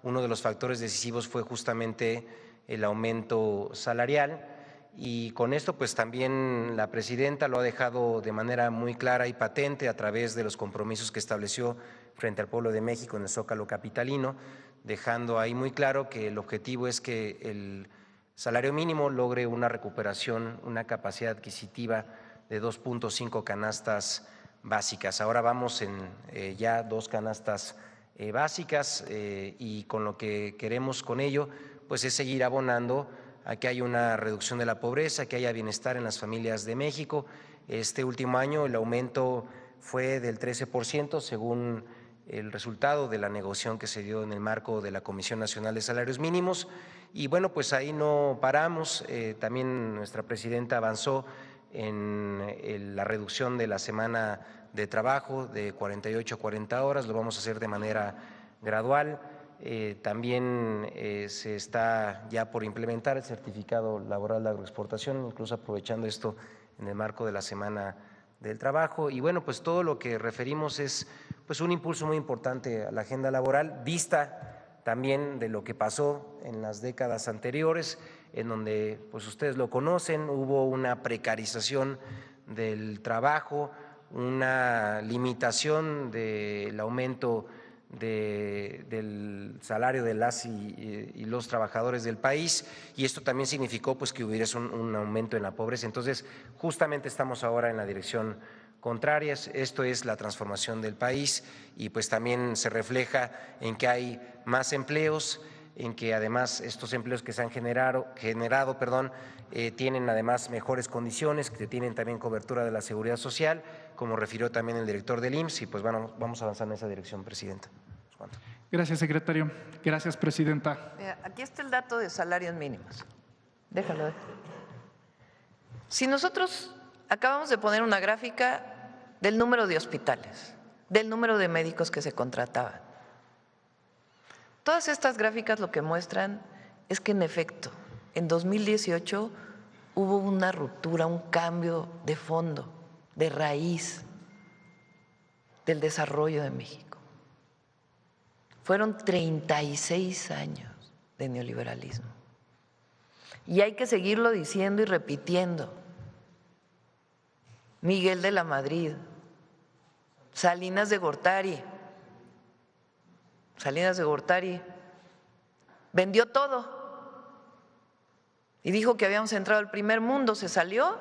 uno de los factores decisivos fue justamente el aumento salarial. Y con esto pues también la presidenta lo ha dejado de manera muy clara y patente a través de los compromisos que estableció frente al pueblo de México en el Zócalo capitalino, dejando ahí muy claro que el objetivo es que el salario mínimo logre una recuperación, una capacidad adquisitiva de 2.5 canastas básicas. Ahora vamos en ya 2 canastas básicas y con lo que queremos con ello pues es seguir abonando a que haya una reducción de la pobreza, que haya bienestar en las familias de México. Este último año el aumento fue del 13% según el resultado de la negociación que se dio en el marco de la Comisión Nacional de Salarios Mínimos. Y bueno, pues ahí no paramos, también nuestra presidenta avanzó en la reducción de la semana de trabajo de 48 a 40 horas, lo vamos a hacer de manera gradual. También se está ya por implementar el certificado laboral de agroexportación, incluso aprovechando esto en el marco de la Semana del Trabajo. Y bueno, pues todo lo que referimos es pues un impulso muy importante a la agenda laboral, vista también de lo que pasó en las décadas anteriores, en donde pues ustedes lo conocen, hubo una precarización del trabajo, una limitación del aumento del salario de las y los trabajadores del país, y esto también significó pues que hubiera un aumento en la pobreza. Entonces justamente estamos ahora en la dirección contraria, esto es la transformación del país, y pues también se refleja en que hay más empleos, en que además estos empleos que se han generado tienen además mejores condiciones, que tienen también cobertura de la seguridad social, como refirió también el director del IMSS, y pues bueno, vamos a avanzar en esa dirección, Presidenta. Gracias, secretario. Gracias, Presidenta. Aquí está el dato de salarios mínimos. Déjalo. Si nosotros acabamos de poner una gráfica del número de hospitales, del número de médicos que se contrataban. Todas estas gráficas lo que muestran es que en efecto, en 2018 hubo una ruptura, un cambio de fondo, de raíz del desarrollo de México. Fueron 36 años de neoliberalismo. Y hay que seguirlo diciendo y repitiendo. Miguel de la Madrid, Salinas de Gortari vendió todo y dijo que habíamos entrado al primer mundo, se salió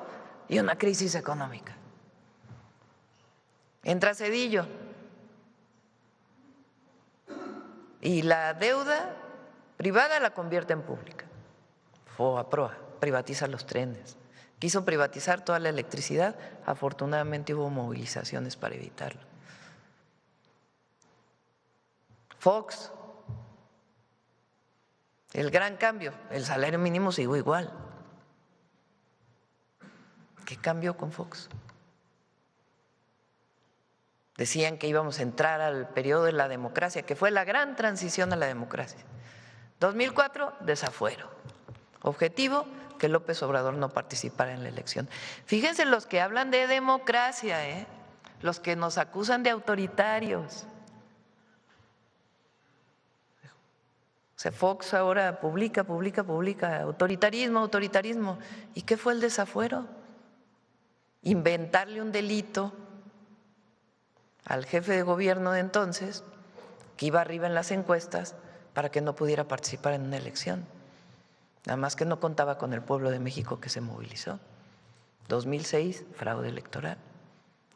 y una crisis económica. Entra Zedillo y la deuda privada la convierte en pública. FOBAPROA privatiza los trenes, quiso privatizar toda la electricidad, afortunadamente hubo movilizaciones para evitarlo. Fox, el gran cambio, el salario mínimo siguió igual. ¿Qué cambió con Fox? Decían que íbamos a entrar al periodo de la democracia, que fue la gran transición a la democracia. 2004, desafuero. Objetivo, que López Obrador no participara en la elección. Fíjense los que hablan de democracia, los que nos acusan de autoritarios. O sea, Fox ahora publica, autoritarismo. ¿Y qué fue el desafuero? Inventarle un delito al jefe de gobierno de entonces, que iba arriba en las encuestas, para que no pudiera participar en una elección. Nada más que no contaba con el pueblo de México que se movilizó. 2006, fraude electoral.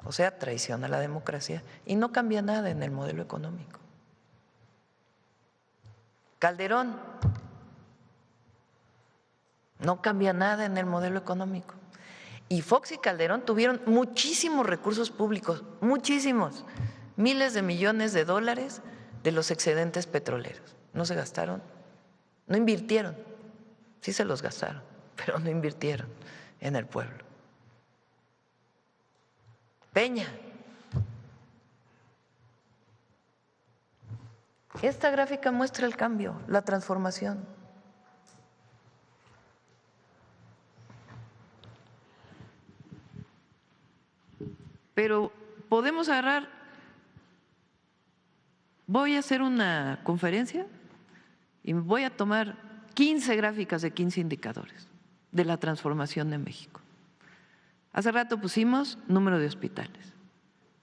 O sea, traición a la democracia y no cambia nada en el modelo económico. Calderón, no cambia nada en el modelo económico. Y Fox y Calderón tuvieron muchísimos recursos públicos, muchísimos, miles de millones de dólares de los excedentes petroleros. No se gastaron, no invirtieron, sí se los gastaron, pero no invirtieron en el pueblo. Peña. Esta gráfica muestra el cambio, la transformación. Pero podemos agarrar, voy a hacer una conferencia y voy a tomar 15 gráficas de 15 indicadores de la transformación de México. Hace rato pusimos número de hospitales,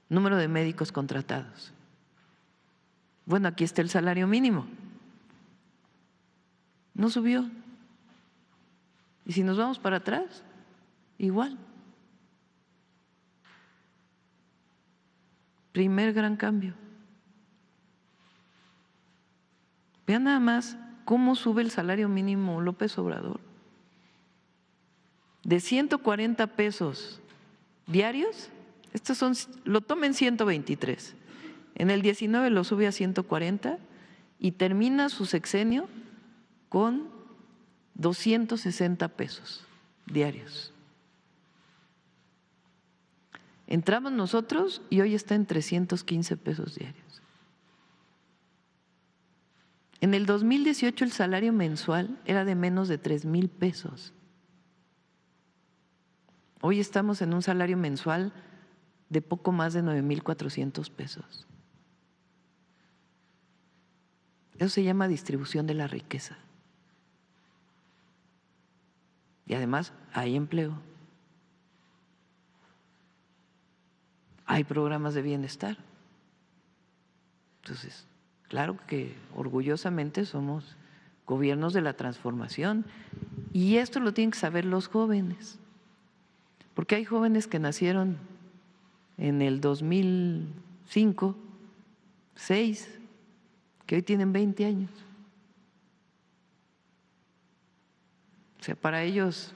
número de médicos contratados. Bueno, aquí está el salario mínimo. No subió. Y si nos vamos para atrás, igual. Primer gran cambio. Vean nada más cómo sube el salario mínimo López Obrador. De 140 pesos diarios, estos son, lo tomen 123. En el 19 lo sube a 140 y termina su sexenio con 260 pesos diarios. Entramos nosotros y hoy está en 315 pesos diarios. En el 2018 el salario mensual era de menos de 3,000 pesos. Hoy estamos en un salario mensual de poco más de 9,400 pesos. Eso se llama distribución de la riqueza. Y además hay empleo. Hay programas de bienestar. Entonces, claro que orgullosamente somos gobiernos de la transformación y esto lo tienen que saber los jóvenes, porque hay jóvenes que nacieron en el 2005, 2006, que hoy tienen 20 años. O sea, para ellos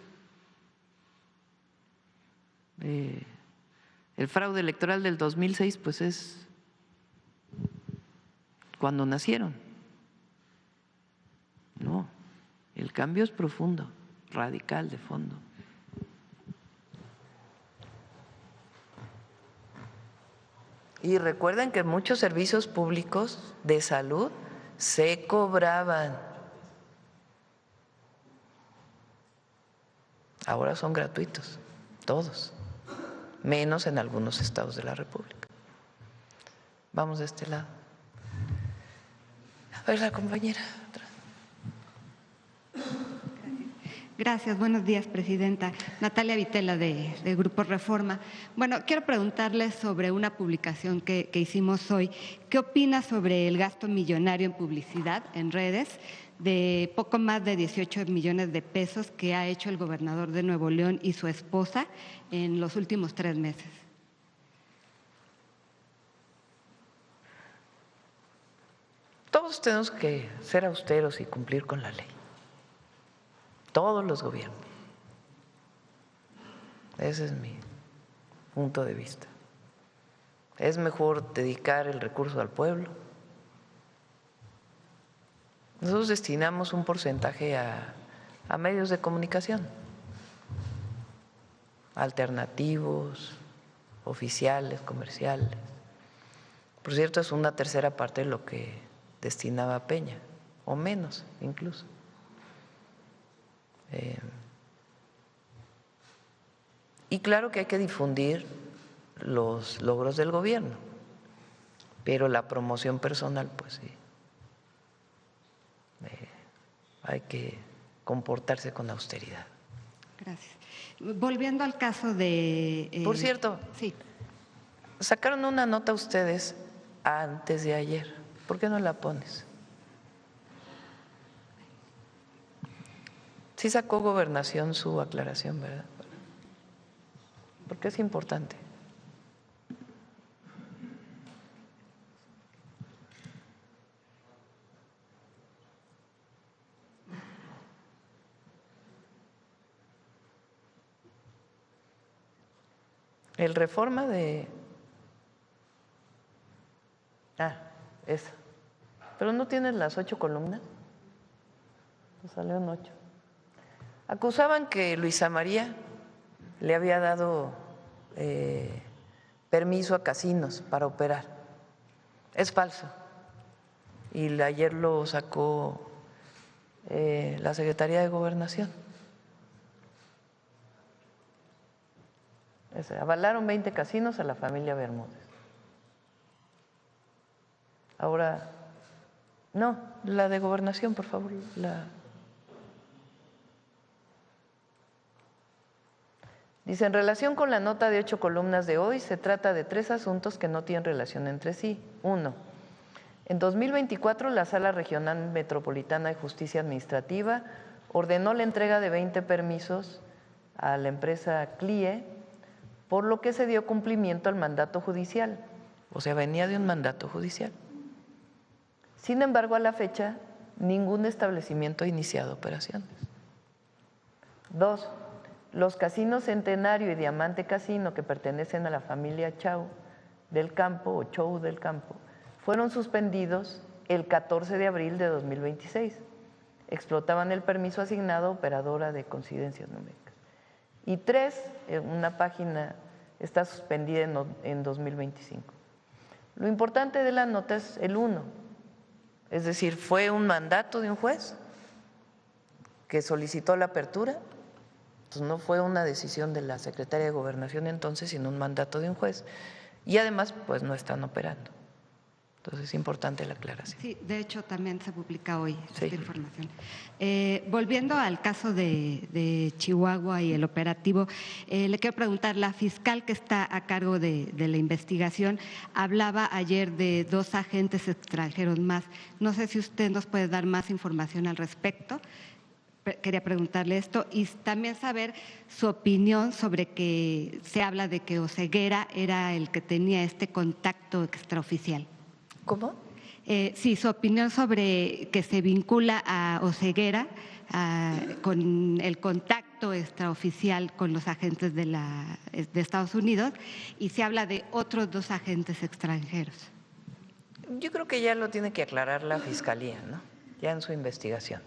el fraude electoral del 2006 pues es cuando nacieron. No, el cambio es profundo, radical, de fondo. Y recuerden que muchos servicios públicos de salud se cobraban. Ahora son gratuitos, todos, menos en algunos estados de la República. Vamos de este lado. A ver, la compañera. Gracias, buenos días, presidenta. Natalia Vitela, de Grupo Reforma. Bueno, quiero preguntarle sobre una publicación que hicimos hoy. ¿Qué opina sobre el gasto millonario en publicidad en redes de poco más de 18 millones de pesos que ha hecho el gobernador de Nuevo León y su esposa en los últimos 3 meses. Todos tenemos que ser austeros y cumplir con la ley. Todos los gobiernos. Ese es mi punto de vista. Es mejor dedicar el recurso al pueblo. Nosotros destinamos un porcentaje a medios de comunicación, alternativos, oficiales, comerciales. Por cierto, es una tercera parte de lo que destinaba Peña, o menos incluso. Y claro que hay que difundir los logros del gobierno, pero la promoción personal, pues sí, hay que comportarse con austeridad. Gracias. Volviendo al caso de… Por cierto, sí. Sacaron una nota ustedes antes de ayer. ¿Por qué no la pones? Sí sacó Gobernación su aclaración, ¿verdad? Porque es importante. El Reforma de… esa. Pero no tienes las 8 columnas. Pues salió en 8. Acusaban que Luisa María le había dado permiso a casinos para operar. Es falso. Y ayer lo sacó la Secretaría de Gobernación. Avalaron 20 casinos a la familia Bermúdez. Ahora, no, la de Gobernación, por favor. Dice, en relación con la nota de 8 columnas de hoy, se trata de 3 asuntos que no tienen relación entre sí. 1. En 2024, la Sala Regional Metropolitana de Justicia Administrativa ordenó la entrega de 20 permisos a la empresa CLIE, por lo que se dio cumplimiento al mandato judicial. O sea, venía de un mandato judicial. Sin embargo, a la fecha, ningún establecimiento ha iniciado operaciones. 2. Los casinos Centenario y Diamante Casino, que pertenecen a la familia Chau del Campo o Chou del Campo, fueron suspendidos el 14 de abril de 2026. Explotaban el permiso asignado a operadora de coincidencias numéricas. Y 3, una página está suspendida en 2025. Lo importante de la nota es el 1. Es decir, fue un mandato de un juez que solicitó la apertura, entonces no fue una decisión de la Secretaría de Gobernación entonces, sino un mandato de un juez. Y además, pues no están operando. Entonces es importante la aclaración. Sí, de hecho también se publica hoy esta información. Volviendo al caso de Chihuahua y el operativo, le quiero preguntar, la fiscal que está a cargo de la investigación hablaba ayer de 2 agentes extranjeros más. No sé si usted nos puede dar más información al respecto. Quería preguntarle esto y también saber su opinión sobre que se habla de que Oseguera era el que tenía este contacto extraoficial. ¿Cómo? Sí, su opinión sobre que se vincula a Oseguera con el contacto extraoficial con los agentes de Estados Unidos y se habla de otros 2 agentes extranjeros. Yo creo que ya lo tiene que aclarar la Fiscalía, ¿no? Ya en su investigación.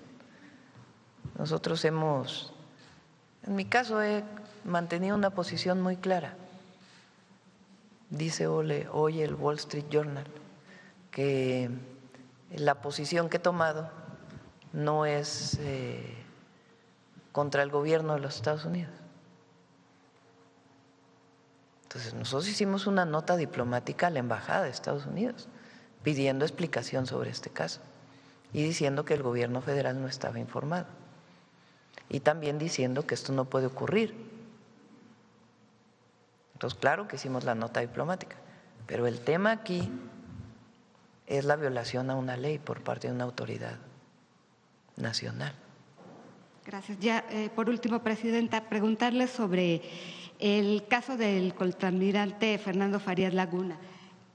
Nosotros en mi caso he mantenido una posición muy clara. Dice hoy el Wall Street Journal que la posición que he tomado no es contra el gobierno de los Estados Unidos. Entonces nosotros hicimos una nota diplomática a la Embajada de Estados Unidos pidiendo explicación sobre este caso y diciendo que el gobierno federal no estaba informado y también diciendo que esto no puede ocurrir. Entonces, claro que hicimos la nota diplomática, pero el tema aquí es la violación a una ley por parte de una autoridad nacional. Gracias. Ya, por último, Presidenta, preguntarle sobre el caso del contraalmirante Fernando Farías Laguna.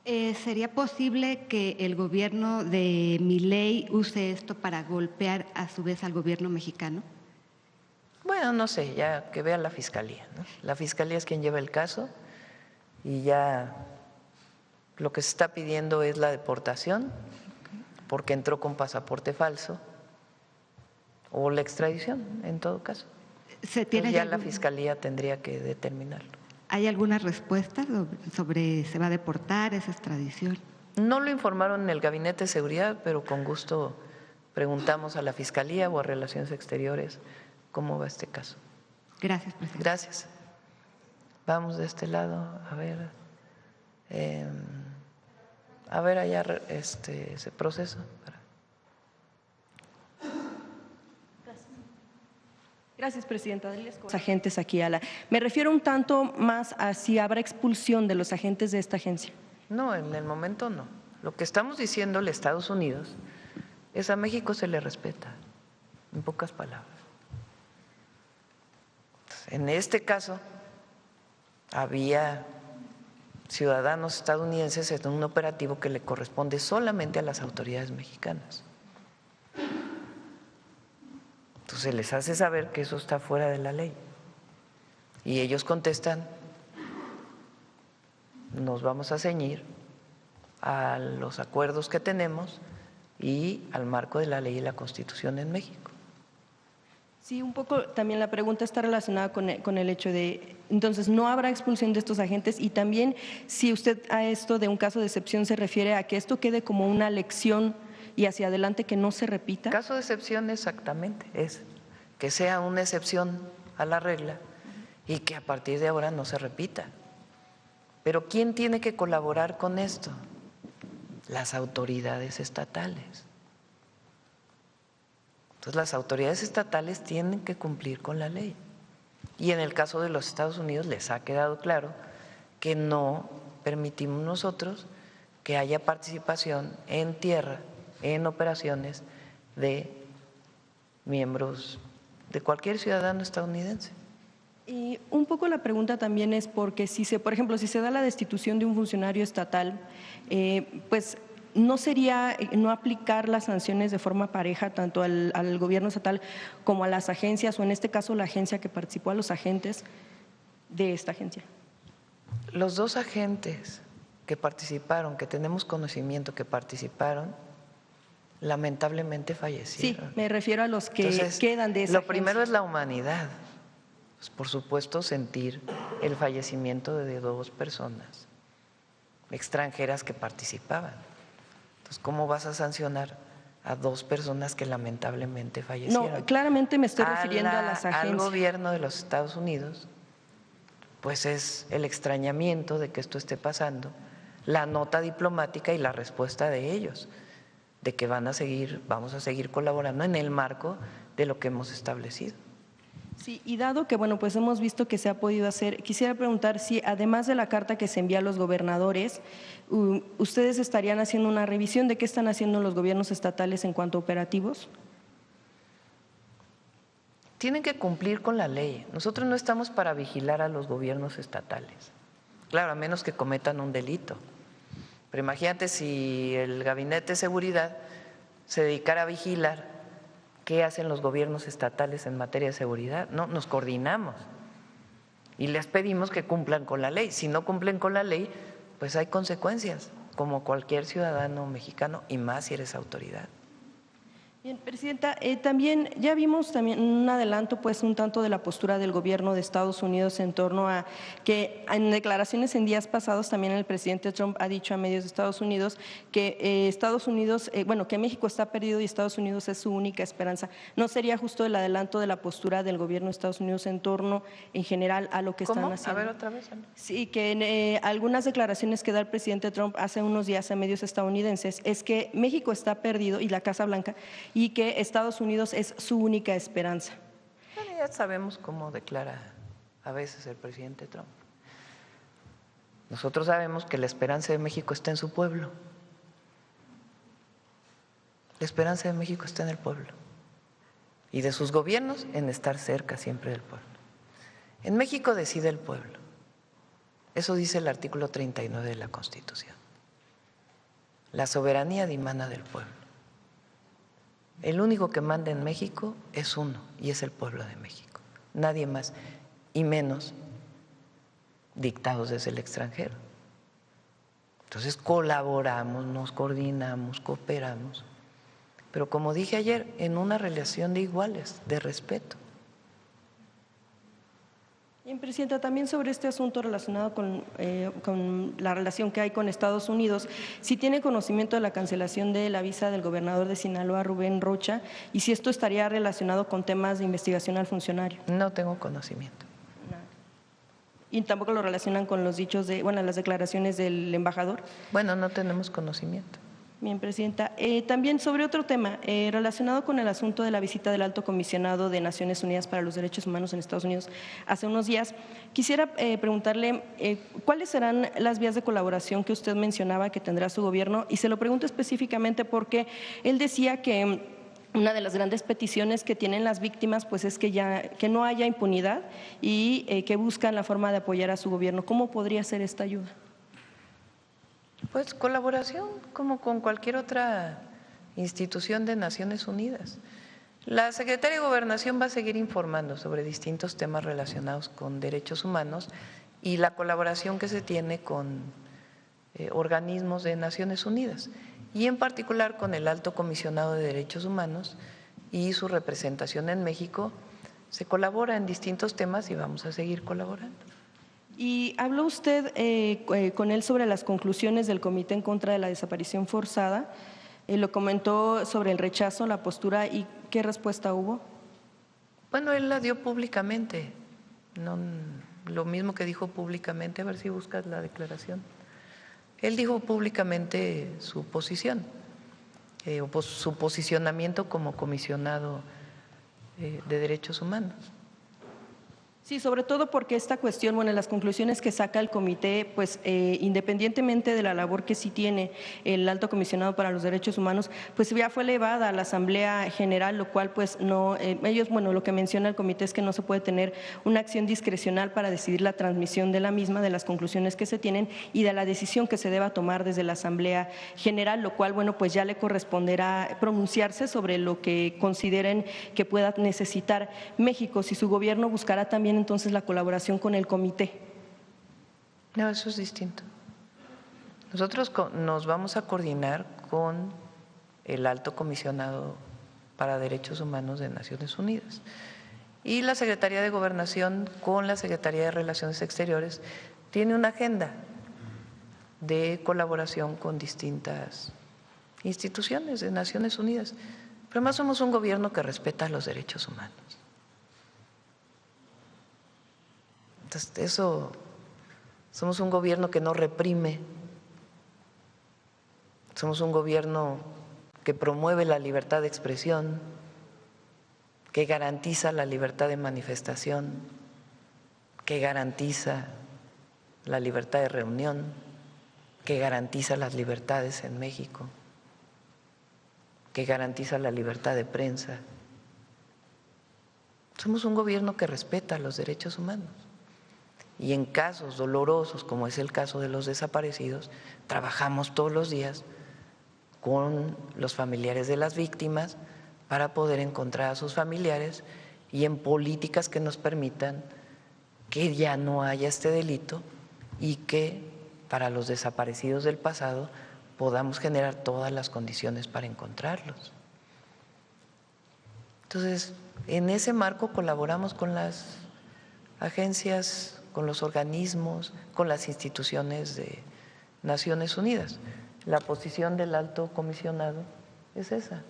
¿Sería posible que el gobierno de Milei use esto para golpear a su vez al gobierno mexicano? Bueno, no sé, ya que vea la Fiscalía, ¿no? La Fiscalía es quien lleva el caso y ya lo que se está pidiendo es la deportación porque entró con pasaporte falso o la extradición, en todo caso. ¿Tiene ya la Fiscalía tendría que determinarlo. ¿Hay alguna respuesta sobre se va a deportar esa extradición? No lo informaron en el Gabinete de Seguridad, pero con gusto preguntamos a la Fiscalía o a Relaciones Exteriores cómo va este caso. Gracias, presidente. Gracias. Vamos de este lado, a ver allá ese proceso. Gracias, Presidenta. Los agentes aquí me refiero un tanto más a si habrá expulsión de los agentes de esta agencia. No, en el momento no. Lo que estamos diciéndole a Estados Unidos es a México se le respeta, en pocas palabras. En este caso, había ciudadanos estadounidenses en un operativo que le corresponde solamente a las autoridades mexicanas. Entonces les hace saber que eso está fuera de la ley. Y ellos contestan, nos vamos a ceñir a los acuerdos que tenemos y al marco de la ley y la Constitución en México. Sí, un poco también la pregunta está relacionada con el hecho de, entonces, no habrá expulsión de estos agentes y también si usted a esto de un caso de excepción se refiere a que esto quede como una lección y hacia adelante que no se repita. Caso de excepción exactamente es que sea una excepción a la regla y que a partir de ahora no se repita. Pero ¿quién tiene que colaborar con esto? Las autoridades estatales. Entonces las autoridades estatales tienen que cumplir con la ley. Y en el caso de los Estados Unidos les ha quedado claro que no permitimos nosotros que haya participación en tierra en operaciones de miembros de cualquier ciudadano estadounidense. Y un poco la pregunta también es porque por ejemplo, si se da la destitución de un funcionario estatal, pues no sería no aplicar las sanciones de forma pareja tanto al gobierno estatal como a las agencias o en este caso la agencia que participó, a los agentes de esta agencia. Los dos agentes que participaron, que tenemos conocimiento que participaron, lamentablemente fallecieron. Sí, me refiero a los que quedan de esa Lo primero es la humanidad. Pues por supuesto, sentir el fallecimiento de dos personas extranjeras que participaban. Entonces, ¿cómo vas a sancionar a dos personas que lamentablemente fallecieron? No, claramente me estoy refiriendo a las agencias. Al gobierno de los Estados Unidos, pues es el extrañamiento de que esto esté pasando, la nota diplomática y la respuesta de ellos, de que vamos a seguir colaborando en el marco de lo que hemos establecido. Sí, y dado que, bueno, pues hemos visto que se ha podido hacer, quisiera preguntar si además de la carta que se envía a los gobernadores, ¿ustedes estarían haciendo una revisión de qué están haciendo los gobiernos estatales en cuanto a operativos? Tienen que cumplir con la ley. Nosotros no estamos para vigilar a los gobiernos estatales. Claro, a menos que cometan un delito. Pero imagínate si el Gabinete de Seguridad se dedicara a vigilar qué hacen los gobiernos estatales en materia de seguridad. No, nos coordinamos y les pedimos que cumplan con la ley. Si no cumplen con la ley, pues hay consecuencias, como cualquier ciudadano mexicano y más si eres autoridad. Bien, Presidenta, también ya vimos también un adelanto, pues un tanto de la postura del gobierno de Estados Unidos en torno a que en declaraciones en días pasados también el presidente Trump ha dicho a medios de Estados Unidos que que México está perdido y Estados Unidos es su única esperanza. ¿No sería justo el adelanto de la postura del gobierno de Estados Unidos en torno en general a lo que están haciendo? A ver, otra vez. Sí, que en algunas declaraciones que da el presidente Trump hace unos días a medios estadounidenses es que México está perdido y la Casa Blanca y que Estados Unidos es su única esperanza. Bueno, ya sabemos cómo declara a veces el presidente Trump. Nosotros sabemos que la esperanza de México está en su pueblo. La esperanza de México está en el pueblo. y de sus gobiernos en estar cerca siempre del pueblo. En México decide el pueblo. Eso dice el artículo 39 de la Constitución. La soberanía dimana del pueblo. El único que manda en México es uno, y es el pueblo de México. Nadie más, y menos dictados desde el extranjero. Entonces colaboramos, nos coordinamos, cooperamos, pero como dije ayer, en una relación de iguales, de respeto. Bien, Presidenta, también sobre este asunto relacionado con la relación que hay con Estados Unidos, si tiene conocimiento de la cancelación de la visa del gobernador de Sinaloa, Rubén Rocha, y si esto estaría relacionado con temas de investigación al funcionario. No tengo conocimiento. ¿Y tampoco lo relacionan con los dichos de, bueno, las declaraciones del embajador? Bueno, no tenemos conocimiento. Bien, Presidenta. También sobre otro tema, relacionado con el asunto de la visita del Alto Comisionado de Naciones Unidas para los Derechos Humanos en Estados Unidos hace unos días, quisiera preguntarle cuáles serán las vías de colaboración que usted mencionaba que tendrá su gobierno, y se lo pregunto específicamente porque él decía que una de las grandes peticiones que tienen las víctimas pues es que no haya impunidad y que buscan la forma de apoyar a su gobierno. ¿Cómo podría ser esta ayuda? Pues colaboración como con cualquier otra institución de Naciones Unidas. La Secretaría de Gobernación va a seguir informando sobre distintos temas relacionados con derechos humanos y la colaboración que se tiene con organismos de Naciones Unidas y en particular con el Alto Comisionado de Derechos Humanos y su representación en México. Se colabora en distintos temas y vamos a seguir colaborando. Y habló usted con él sobre las conclusiones del Comité en contra de la desaparición forzada. Lo comentó sobre el rechazo, la postura, y ¿qué respuesta hubo? Bueno, él la dio públicamente, no, lo mismo que dijo públicamente, a ver si buscas la declaración. Él dijo públicamente su posición, su posicionamiento como comisionado de derechos humanos. Sí, sobre todo porque esta cuestión, bueno, las conclusiones que saca el comité, pues independientemente de la labor que sí tiene el Alto Comisionado para los Derechos Humanos, pues ya fue elevada a la Asamblea General, lo cual pues no, ellos, bueno, lo que menciona el comité es que no se puede tener una acción discrecional para decidir la transmisión de la misma, de las conclusiones que se tienen y de la decisión que se deba tomar desde la Asamblea General, lo cual, bueno, pues ya le corresponderá pronunciarse sobre lo que consideren que pueda necesitar México, si su gobierno buscará también entonces la colaboración con el comité. No, eso es distinto. Nosotros nos vamos a coordinar con el Alto Comisionado para Derechos Humanos de Naciones Unidas y la Secretaría de Gobernación con la Secretaría de Relaciones Exteriores tiene una agenda de colaboración con distintas instituciones de Naciones Unidas. Pero además somos un gobierno que respeta los derechos humanos. Entonces, eso, somos un gobierno que no reprime, somos un gobierno que promueve la libertad de expresión, que garantiza la libertad de manifestación, que garantiza la libertad de reunión, que garantiza las libertades en México, que garantiza la libertad de prensa. Somos un gobierno que respeta los derechos humanos. Y en casos dolorosos, como es el caso de los desaparecidos, trabajamos todos los días con los familiares de las víctimas para poder encontrar a sus familiares y en políticas que nos permitan que ya no haya este delito y que para los desaparecidos del pasado podamos generar todas las condiciones para encontrarlos. Entonces, en ese marco colaboramos con las agencias, con los organismos, con las instituciones de Naciones Unidas. La posición del Alto Comisionado es esa.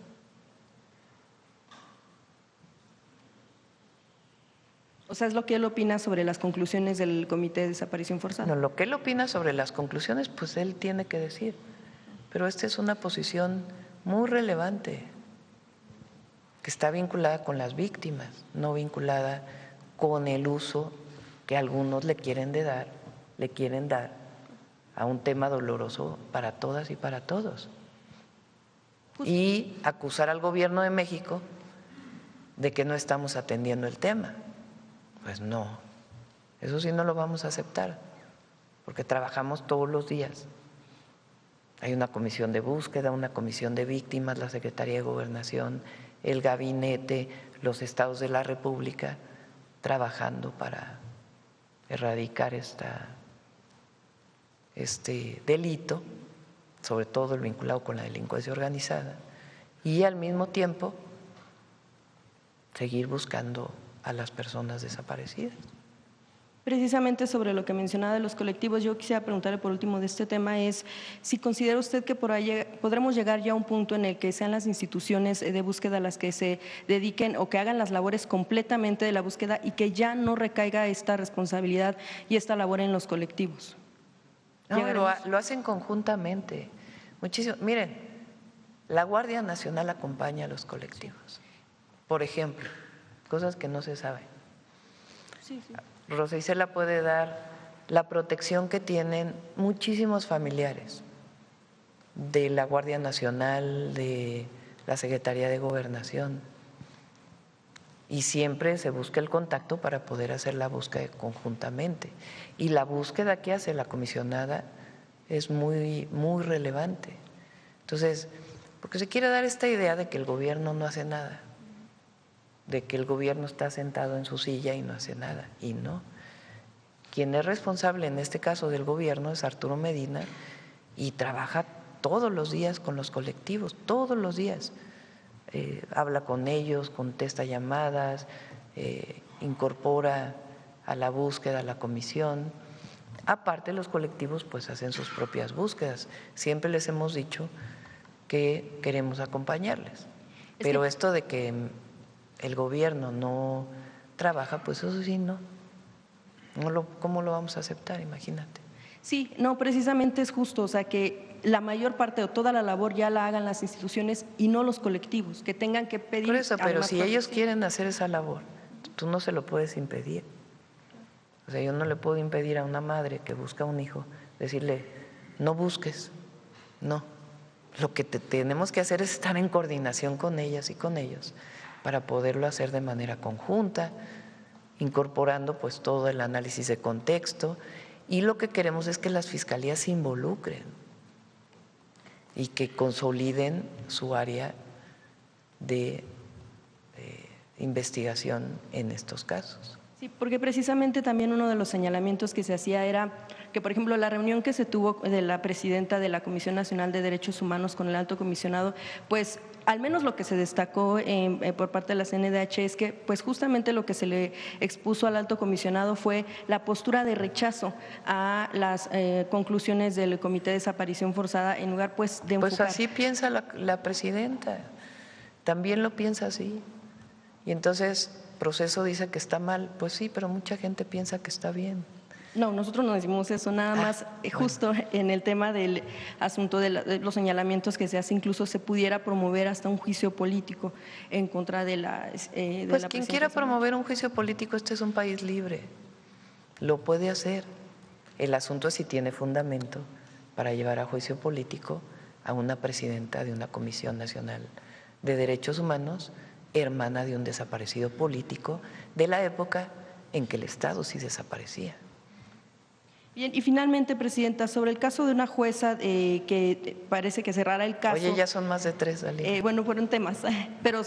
O sea, es lo que él opina sobre las conclusiones del Comité de Desaparición Forzada. No, lo que él opina sobre las conclusiones, pues él tiene que decir. Pero esta es una posición muy relevante, que está vinculada con las víctimas, no vinculada con el uso que algunos le quieren dar a un tema doloroso para todas y para todos. Y acusar al gobierno de México de que no estamos atendiendo el tema. Pues no, eso sí no lo vamos a aceptar, porque trabajamos todos los días. Hay una comisión de búsqueda, una comisión de víctimas, la Secretaría de Gobernación, el gabinete, los estados de la República, trabajando para erradicar este delito, sobre todo el vinculado con la delincuencia organizada, y al mismo tiempo seguir buscando a las personas desaparecidas. Precisamente sobre lo que mencionaba de los colectivos, yo quisiera preguntarle por último de este tema es si considera usted que por ahí podremos llegar ya a un punto en el que sean las instituciones de búsqueda las que se dediquen o que hagan las labores completamente de la búsqueda y que ya no recaiga esta responsabilidad y esta labor en los colectivos. No, lo hacen conjuntamente. Muchísimo. Miren, la Guardia Nacional acompaña a los colectivos. Por ejemplo, cosas que no se saben. Sí, sí. Rosa Isela puede dar la protección que tienen muchísimos familiares de la Guardia Nacional, de la Secretaría de Gobernación, y siempre se busca el contacto para poder hacer la búsqueda conjuntamente. Y la búsqueda que hace la comisionada es muy relevante. Entonces, porque se quiere dar esta idea de que el gobierno no hace nada, de que el gobierno está sentado en su silla y no hace nada, y no. Quien es responsable en este caso del gobierno es Arturo Medina y trabaja todos los días con los colectivos, todos los días. Habla con ellos, contesta llamadas, incorpora a la búsqueda a la comisión. Aparte, los colectivos pues hacen sus propias búsquedas. Siempre les hemos dicho que queremos acompañarles, pero esto de que el gobierno no trabaja, pues eso sí ¿cómo lo vamos a aceptar? Imagínate. Sí, no, precisamente es justo, o sea, que la mayor parte o toda la labor ya la hagan las instituciones y no los colectivos, que tengan que pedir. Por eso, pero si ellos quieren hacer esa labor, tú no se lo puedes impedir. O sea, yo no le puedo impedir a una madre que busca un hijo, decirle, no busques, no. Lo que tenemos que hacer es estar en coordinación con ellas y con ellos para poderlo hacer de manera conjunta, incorporando pues todo el análisis de contexto, y lo que queremos es que las fiscalías se involucren y que consoliden su área de investigación en estos casos. Sí, porque precisamente también uno de los señalamientos que se hacía era que, por ejemplo, la reunión que se tuvo de la presidenta de la Comisión Nacional de Derechos Humanos con el alto comisionado, pues al menos lo que se destacó por parte de la CNDH es que pues justamente lo que se le expuso al alto comisionado fue la postura de rechazo a las conclusiones del Comité de Desaparición Forzada en lugar pues de enfocar. Pues así piensa la presidenta, también lo piensa así, y entonces Proceso dice que está mal, pues sí, pero mucha gente piensa que está bien. No, nosotros no decimos eso, nada más justo en el tema del asunto de los señalamientos que se hace, incluso se pudiera promover hasta un juicio político en contra de la pues quien quiera promover un juicio político, este es un país libre, lo puede hacer. El asunto es si tiene fundamento para llevar a juicio político a una presidenta de una Comisión Nacional de Derechos Humanos, hermana de un desaparecido político de la época en que el Estado sí desaparecía. Bien, y finalmente, presidenta, sobre el caso de una jueza que parece que cerrará el caso. Oye, ya son más de 3, Dalila. Bueno, fueron temas, pero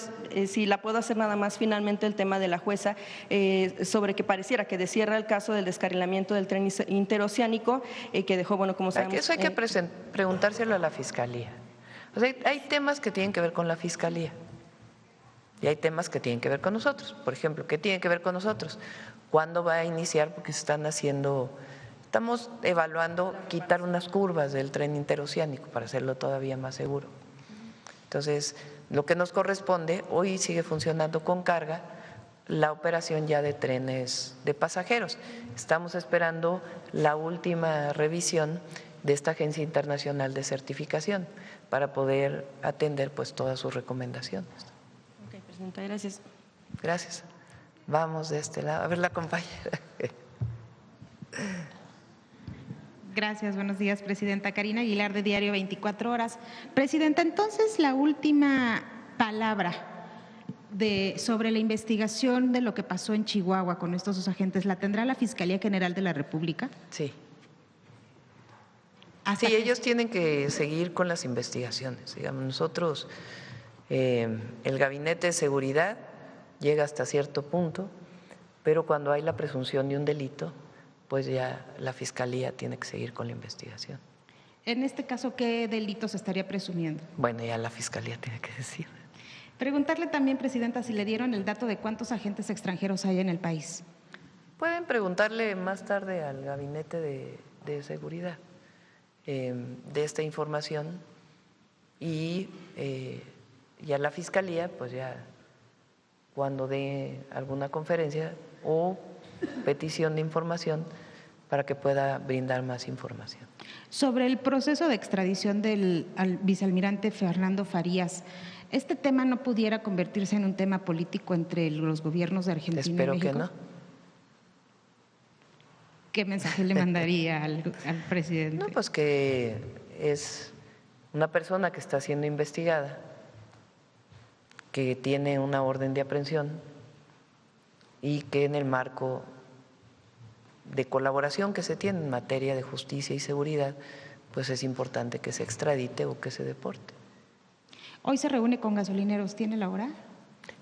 si la puedo hacer nada más, finalmente el tema de la jueza, sobre que pareciera que descierra el caso del descarrilamiento del tren interoceánico, que dejó, bueno, como sabemos… Eso hay que preguntárselo a la Fiscalía. O sea, hay temas que tienen que ver con la Fiscalía y hay temas que tienen que ver con nosotros. Por ejemplo, ¿qué tiene que ver con nosotros? ¿Cuándo va a iniciar? Porque se están haciendo… Estamos evaluando quitar unas curvas del tren interoceánico para hacerlo todavía más seguro. Entonces, lo que nos corresponde, hoy sigue funcionando con carga la operación ya de trenes de pasajeros. Estamos esperando la última revisión de esta Agencia Internacional de Certificación para poder atender pues todas sus recomendaciones. Ok, presidenta, gracias. Gracias. Vamos de este lado. A ver la compañera. Gracias, buenos días, presidenta. Karina Aguilar, de Diario 24 Horas. Presidenta, entonces la última palabra sobre la investigación de lo que pasó en Chihuahua con estos dos agentes, ¿la tendrá la Fiscalía General de la República? Sí. Sí, ellos tienen que seguir con las investigaciones. Digamos, nosotros, el Gabinete de Seguridad llega hasta cierto punto, pero cuando hay la presunción de un delito, pues ya la Fiscalía tiene que seguir con la investigación. En este caso, ¿qué delito se estaría presumiendo? Bueno, ya la Fiscalía tiene que decir. Preguntarle también, Presidenta, si le dieron el dato de cuántos agentes extranjeros hay en el país. Pueden preguntarle más tarde al Gabinete de Seguridad de esta información y a la Fiscalía, pues ya cuando dé alguna conferencia o petición de información para que pueda brindar más información. Sobre el proceso de extradición del vicealmirante Fernando Farías, ¿este tema no pudiera convertirse en un tema político entre los gobiernos de Argentina y México? Espero que no. ¿Qué mensaje le mandaría al presidente? No, pues que es una persona que está siendo investigada, que tiene una orden de aprehensión y que en el marco de colaboración que se tiene en materia de justicia y seguridad, pues es importante que se extradite o que se deporte. Hoy se reúne con gasolineros, ¿tiene la hora?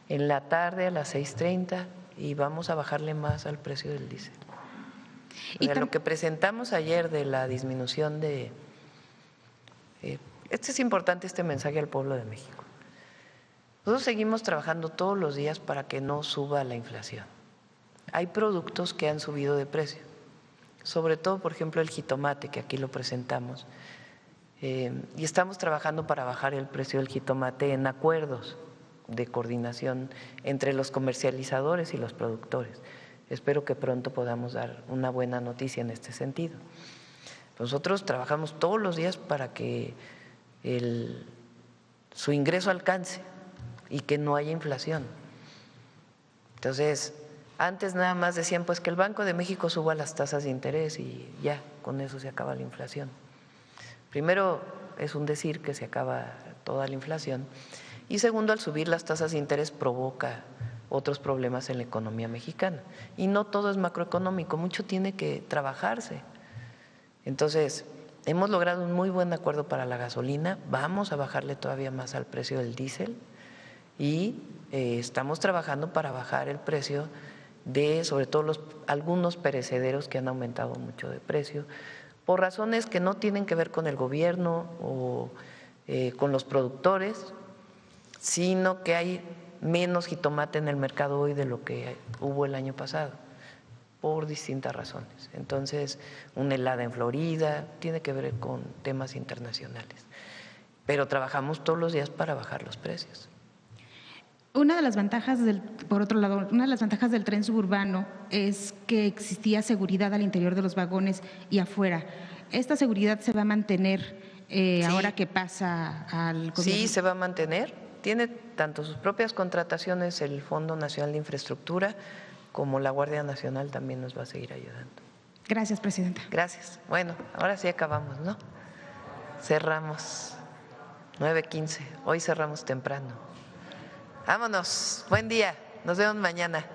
En la tarde a las 6:30 y vamos a bajarle más al precio del diésel. O sea, lo que presentamos ayer de la disminución de… es importante este mensaje al pueblo de México. Nosotros seguimos trabajando todos los días para que no suba la inflación. Hay productos que han subido de precio, sobre todo, por ejemplo, el jitomate, que aquí lo presentamos, y estamos trabajando para bajar el precio del jitomate en acuerdos de coordinación entre los comercializadores y los productores. Espero que pronto podamos dar una buena noticia en este sentido. Nosotros trabajamos todos los días para que su ingreso alcance y que no haya inflación. Entonces, antes nada más decían pues que el Banco de México suba las tasas de interés y ya, con eso se acaba la inflación. Primero, es un decir que se acaba toda la inflación, y segundo, al subir las tasas de interés provoca otros problemas en la economía mexicana. Y no todo es macroeconómico, mucho tiene que trabajarse. Entonces, hemos logrado un muy buen acuerdo para la gasolina, vamos a bajarle todavía más al precio del diésel y estamos trabajando para bajar el precio de, sobre todo, algunos perecederos que han aumentado mucho de precio, por razones que no tienen que ver con el gobierno o con los productores, sino que hay menos jitomate en el mercado hoy de lo que hubo el año pasado, por distintas razones. Entonces, una helada en Florida tiene que ver con temas internacionales. Pero trabajamos todos los días para bajar los precios. Una de las ventajas por otro lado, una de las ventajas del tren suburbano es que existía seguridad al interior de los vagones y afuera. ¿Esta seguridad se va a mantener sí, ahora que pasa al gobierno? Sí, se va a mantener. Tiene tanto sus propias contrataciones el Fondo Nacional de Infraestructura como la Guardia Nacional también nos va a seguir ayudando. Gracias, Presidenta. Gracias. Bueno, ahora sí acabamos, ¿no? Cerramos 9:15. Hoy cerramos temprano. Vámonos. Buen día. Nos vemos mañana.